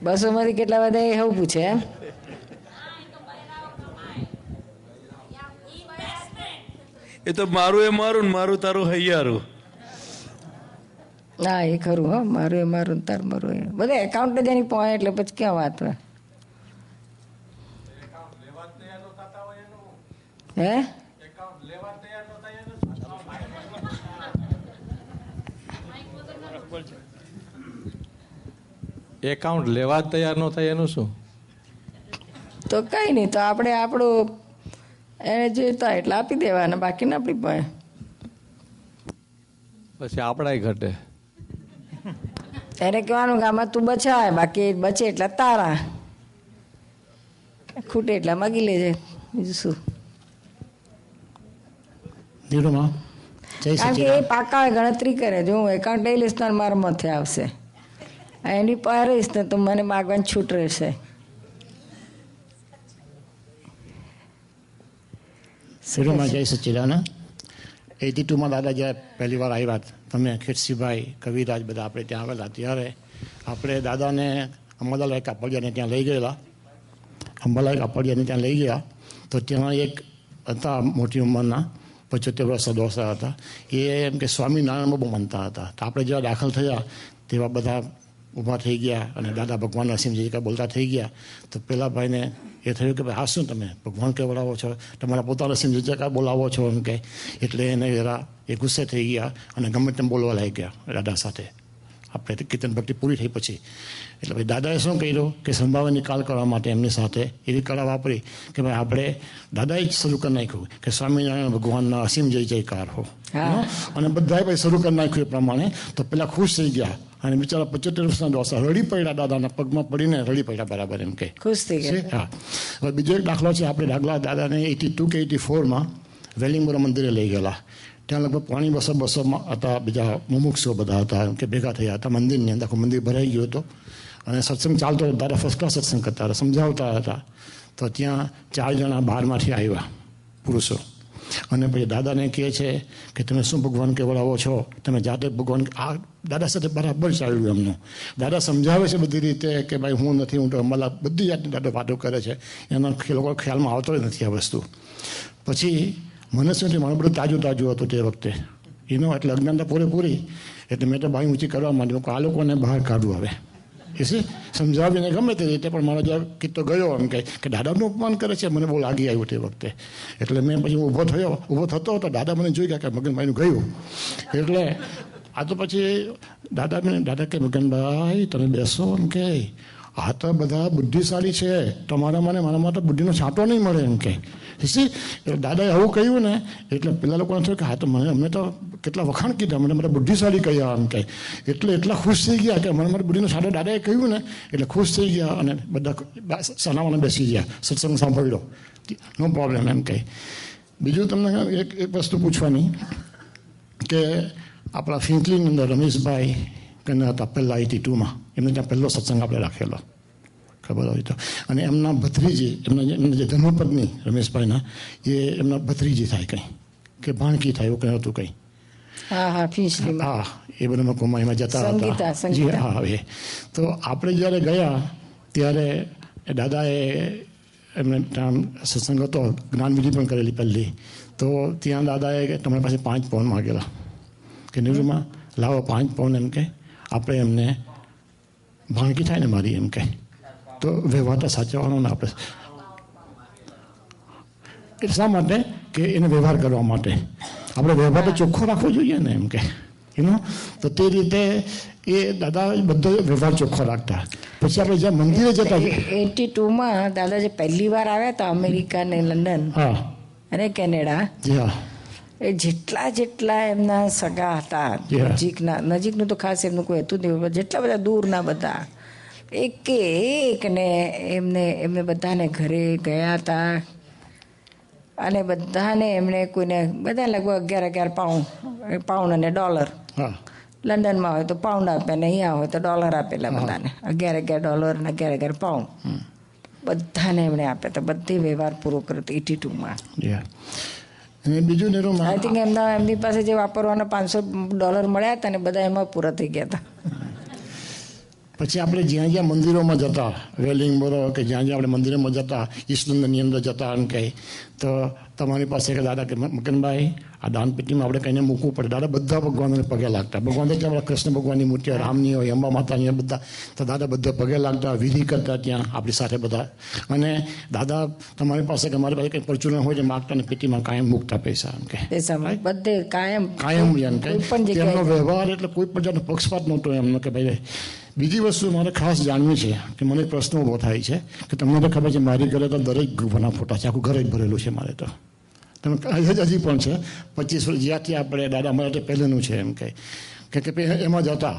200માંથી કેટલા બધા એવું પૂછે એમ? એ તો મારું એ મારું ને મારું તારું હૈયારું. હા એ ખરું. હો, મારું એ મારું ને તારું મારું એ બધા એકાઉન્ટ જ એની પોય, એટલે પછી ક્યાં વાત હોય? હે એકાઉન્ટ લેવા તૈયાર ન થાય એનું શું? તો કઈ નહીં, તો આપણે આપણું એને જોઈતા એટલે આપી દેવાના, બાકી ના આપણી પાસે. પછી આપણાય ઘટે. એને કહેવાનું કે આમાં તું બચાય, બાકી બચે એટલે તારા, ખૂટે એટલે માગી લેજે, બીજું શું? કારણ કે એ પાકા ગણતરી કરે. જો હું એકાઉન્ટ લઈ લઈશ તો મારા મથે આવશે, એની પાસે રહીશ ને તો મને માગવાની છૂટ રહેશે. જય સચ્ચિદાનંદ. 82માં દાદા જ્યારે પહેલી વાર આવ્યા, તમે ખીરસીભાઈ, કવિરાજ બધા આપણે ત્યાં આવેલા, ત્યારે આપણે દાદાને અંબાલાલ કાપડિયાને ત્યાં લઈ ગયેલા. અંબાલાલ કાપડિયાને ત્યાં લઈ ગયા તો ત્યાં એક હતા મોટી ઉંમરના, 75 વર્ષના ડોસા હતા. એ એમ કે સ્વામિનારાયણમાં બહુ માનતા હતા. તો આપણે જેવા દાખલ થયા તેવા બધા ઊભા થઈ ગયા અને દાદા ભગવાન નરસિંહજી કાંઈ બોલતા થઈ ગયા. તો પેલા ભાઈને એ થયું કે ભાઈ હા શું તમે ભગવાન કેવડાવો છો, તમારા પોતાના નરસિંહજી કાંઈ બોલાવો છો એમ કે. એટલે એને જરા એ ગુસ્સે થઈ ગયા અને ગમે તેમ બોલવા લાગી ગયા દાદા સાથે. આપણે કીર્તન ભક્તિ પૂરી થઈ પછી એટલે ભાઈ દાદાએ શું કર્યું કે સંભાવના નિકાલ કરવા માટે એમની સાથે એવી કળા વાપરી કે ભાઈ આપણે દાદાએ જ શરૂ કરી નાખ્યું કે સ્વામિનારાયણ ભગવાનના અસીમ જય જયકાર હો, અને બધાએ ભાઈ શરૂ કરી નાખ્યું એ પ્રમાણે. તો પેલા ખુશ થઈ ગયા અને બિચારા 75 વર્ષના ડોસા રડી પડ્યા, દાદાના પગમાં પડીને રડી પડ્યા બરાબર એમ કે ખુશ થઈ ગયા. હા, હવે બીજો એક દાખલો છે. આપણે દાદાને 82 કે 84માં વેલિંગપુરા મંદિરે લઈ ગયેલા. ત્યાં લગભગ 200 હતા, બીજા મુમુક્ષો બધા હતા કે ભેગા થયા હતા મંદિરની અંદર. આખું મંદિર ભરાઈ ગયું હતું અને સત્સંગ ચાલતો હતો. દાદા ફર્સ્ટ ક્લાસ સત્સંગ કરતા હતા, સમજાવતા હતા. તો ત્યાં 4 જણા બહારમાંથી આવ્યા પુરુષો, અને પછી દાદાને કહે છે કે તમે શું ભગવાન કેવડાવો છો, તમે જાતે ભગવાન. આ દાદા સાથે બરાબર ચાલ્યું એમનું. દાદા સમજાવે છે બધી રીતે કે ભાઈ હું નથી, હું તો અંબાલા, બધી જાતની દાદા વાતો કરે છે. એના લોકો ખ્યાલમાં આવતો જ નથી આ વસ્તુ. પછી મને શું થયું, મારું બધું તાજું હતું તે વખતે એનો, એટલે અજ્ઞાનતા પૂરેપૂરી. એટલે મેં તો બાઈ ઊંચી કરવા માંડી, આ લોકોને બહાર કાઢવું આવે એ સમજાવીને ગમે તે રીતે. પણ મારો જવાબ કિત્તો ગયો એમ કે દાદાનું અપમાન કરે છે, મને બહુ લાગી આવ્યું તે વખતે. એટલે મેં પછી ઊભો થતો હતો, દાદા મને જોઈ ગયા કે મગનભાઈનું ગયું. એટલે આ તો પછી દાદા કે મગનભાઈ તમે બેસો એમ કે આ તો બધા બુદ્ધિશાળી છે, તમારા મને મારામાં તો બુદ્ધિનો છાંટો નહીં મળે એમ કે. દાદાએ આવું કહ્યું ને એટલે પેલા લોકોને થયું કે હા તો મને અમને તો કેટલા વખાણ કીધા, મને બધા બુદ્ધિશાળી કહ્યા એમ કે. એટલે એટલા ખુશ થઈ ગયા કે મને મારા બુદ્ધિનો છાંટો દાદાએ કહ્યું ને એટલે ખુશ થઈ ગયા અને બધા સલામમાં બેસી ગયા, સત્સંગ સાંભળ્યો, નો પ્રોબ્લેમ એમ કે. બીજું તમને એક વસ્તુ પૂછવાની કે આપણા ફિંકલીની અંદર રમેશભાઈ કને હતા પહેલાં 82માં, એમને ત્યાં પહેલો સત્સંગ આપણે રાખેલો, ખબર હોય તો. અને એમના ભત્રીજી, એમના જે ધર્મપત્ની રમેશભાઈના, એ એમના ભત્રીજી થાય કંઈ કે ભાણકી થાય એવું કંઈ હતું કંઈ. હા, એ બધા કોમાઈમાં જતા હતા. જી હા. હવે તો આપણે જ્યારે ગયા ત્યારે દાદાએ એમને ત્યાં સત્સંગ હતો, જ્ઞાનવિધિ પણ કરેલી પહેલી. તો ત્યાં દાદાએ તમારી પાસે 5 પૌન માગેલા કે નીરુમાં લાવો 5 પૌન એમ કે આપણે એમને ભાણકી થાય ને મારી એમ કે. તો વ્યવહાર તો સાચવવાનો ને આપણે, એટલા માટે કે એને વ્યવહાર કરવા માટે આપણે વ્યવહાર તો ચોખ્ખો રાખવો જોઈએ ને એમ કે એનો. તો તે રીતે એ દાદા બધો વ્યવહાર ચોખ્ખો રાખતા. પછી આપણે જ્યાં મંદિરે જતા 82માં દાદા જે પહેલી વાર આવ્યા હતા અમેરિકા ને લંડન અને કેનેડા, એ જેટલા એમના સગા હતા નજીકનું તો ખાસ એમનું કોઈ હતું નહીં, જેટલા બધા દૂરના બધા એકને એમને બધાને ઘરે ગયા હતા. અને બધાને એમણે કોઈને બધા લગભગ 11 પાઉન્ડ અને $. લંડનમાં હોય તો પાઉન્ડ આપે ને અહીંયા હોય તો $. આપેલા બધાને, $11 અને $11 બધાને એમણે આપ્યા હતા. બધી વ્યવહાર પૂરો કર્યો હતો 82માં. બીજું આઈ થિંક એમની પાસે જે વાપરવાના $500 મળ્યા હતા ને બધા એમાં પૂરા થઈ ગયા હતા. પછી આપણે જ્યાં જ્યાં મંદિરોમાં જતા, વેલિંગ બોરો કે જ્યાં જ્યાં આપણે મંદિરોમાં જતા, ઈસ્ટની અંદર જતા એમ કહે તો તમારી પાસે કે દાદા કે મકનભાઈ આ દાનપેટીમાં આપણે કહીને મૂકવું પડે. દાદા બધા ભગવાનોને પગે લાગતા. ભગવાન એટલે આપણા કૃષ્ણ ભગવાનની મૂર્તિ હોય, રામની હોય, અંબા માતાની હોય, બધા તો દાદા બધા પગે લાગતા, વિધિ કરતા ત્યાં આપણી સાથે બધા. અને દાદા તમારી પાસે કે અમારી પાસે કંઈ પરચુરણ હોય તો માગતા ને પેટીમાં કાયમ મૂકતા પૈસા એમ કે બધે કાયમ એમ કે તેમનો વ્યવહાર એટલે કોઈ પણ જાતનો પક્ષપાત નહોતો એમનો કે ભાઈ. બીજી વસ્તુ મારે ખાસ જાણવી છે કે મને પ્રશ્ન ઊભો થાય છે કે તમને તો ખબર છે મારી ઘરે તો દરેક ગ્રુપના ફોટા છે, આખું ઘરે જ ભરેલું છે મારે તો. તમે હજી પણ છે 25 વર્ષ જ્યાંથી આપણે દાદા અમારે તો પહેલેનું છે એમ કે એમાં જતા.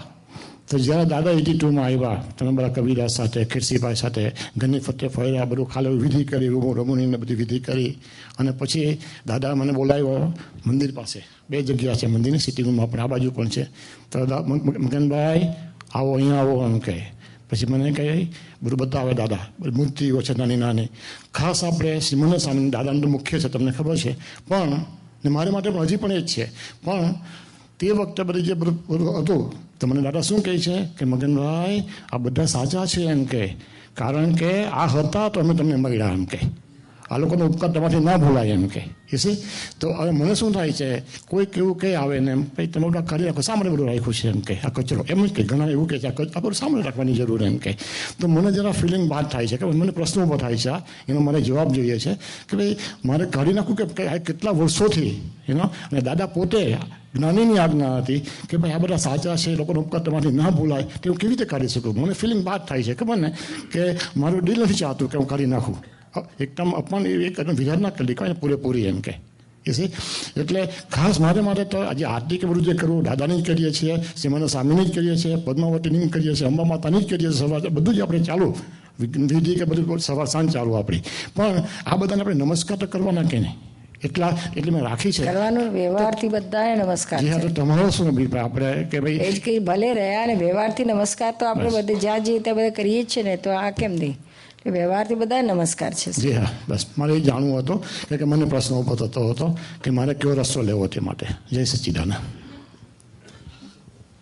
તો જ્યારે દાદા 82માં આવ્યા તમે બધા કબીરાજ સાથે, ખીરસીભાઈ સાથે ઘરની ફતે ફર્યા, બધું ખાલી વિધિ કરી, રમૂનીને બધી વિધિ કરી. અને પછી દાદા મને બોલાવ્યો મંદિર પાસે. 2 જગ્યા છે મંદિરની, સિટી રૂમમાં પણ આ બાજુ પણ છે. તો મગનભાઈ આવો, અહીંયા આવો એમ કહે. પછી મને કહે બધું બતાવે દાદા, મૂર્તિઓ છે નાની નાની. ખાસ આપણે શ્રીમંત સ્વામી દાદાનું તો મુખ્ય છે તમને ખબર છે, પણ ને મારી માટે પણ હજી પણ એ જ છે. પણ તે વખતે બધી જે બધું હતું તો મને દાદા શું કહે છે કે મગનભાઈ આ બધા સાચા છે એમ કે, કારણ કે આ હતા તો અમે તમને મળ્યા એમ કે, આ લોકોનો ઉપકાર તમારાથી ના ભૂલાય એમ કે. તો હવે મને શું થાય છે, કોઈ કેવું કહે આવે ને એમ ભાઈ તમે બધા કરી રાખો, સામે બધું રાખ્યું છે એમ કે આ કચરો, એમ જ કે ઘણા એવું કહે છે આ બધું સામે રાખવાની જરૂર એમ કે. તો મને જરા ફિલિંગ બાદ થાય છે કે મને પ્રશ્ન ઊભો થાય છે, એનો મારે જવાબ જોઈએ છે કે ભાઈ મારે કાઢી નાખવું કે કેટલા વર્ષોથી અને દાદા પોતે જ્ઞાનીની આજ્ઞા હતી કે ભાઈ આ બધા સાચા છે, લોકોનો ઉપકાર તમારાથી ના ભૂલાય તે હું કેવી રીતે કાઢી શકું. મને ફિલિંગ બાદ થાય છે ખબર ને કે મારું દિલ નથી ચાહતું કે હું કાઢી નાખું. એકદમ અપમાન એક વિચાર ના કરી કાંઈ પૂરેપૂરી એમ કે. એટલે ખાસ મારે તો આજે આરતી કે બધું જે કરવું દાદાની જ કરીએ છીએ, શ્રીમંત સ્વામીની જ કરીએ છીએ, પદ્માવતીની જ કરીએ છીએ, અંબા માતાની જ કરીએ છીએ, સવાર બધું જ આપણે ચાલુ વિધિ કે બધું સવાર સાંજ ચાલુ આપણી. પણ આ બધાને આપણે નમસ્કાર તો કરવાના કે નહીં એટલે મેં રાખી છે કરવાનું. વ્યવહારથી બધાને નમસ્કાર છે. તમારો શું અભિપ્રાય આપણે કે ભાઈ એ જ કંઈ ભલે રહ્યા ને વ્યવહારથી નમસ્કાર તો આપણે બધે જ્યાં જઈએ ત્યાં બધા કરીએ જ છે ને, તો આ કેમ નહીં વ્યવહારથી બધા નમસ્કાર છે. જી હા, બસ મારે એ જાણવું હતું કે મને પ્રશ્ન ઊભો થતો હતો કે મારે કયો રસ્તો લેવો તે માટે. જય સચ્ચિદાનંદ.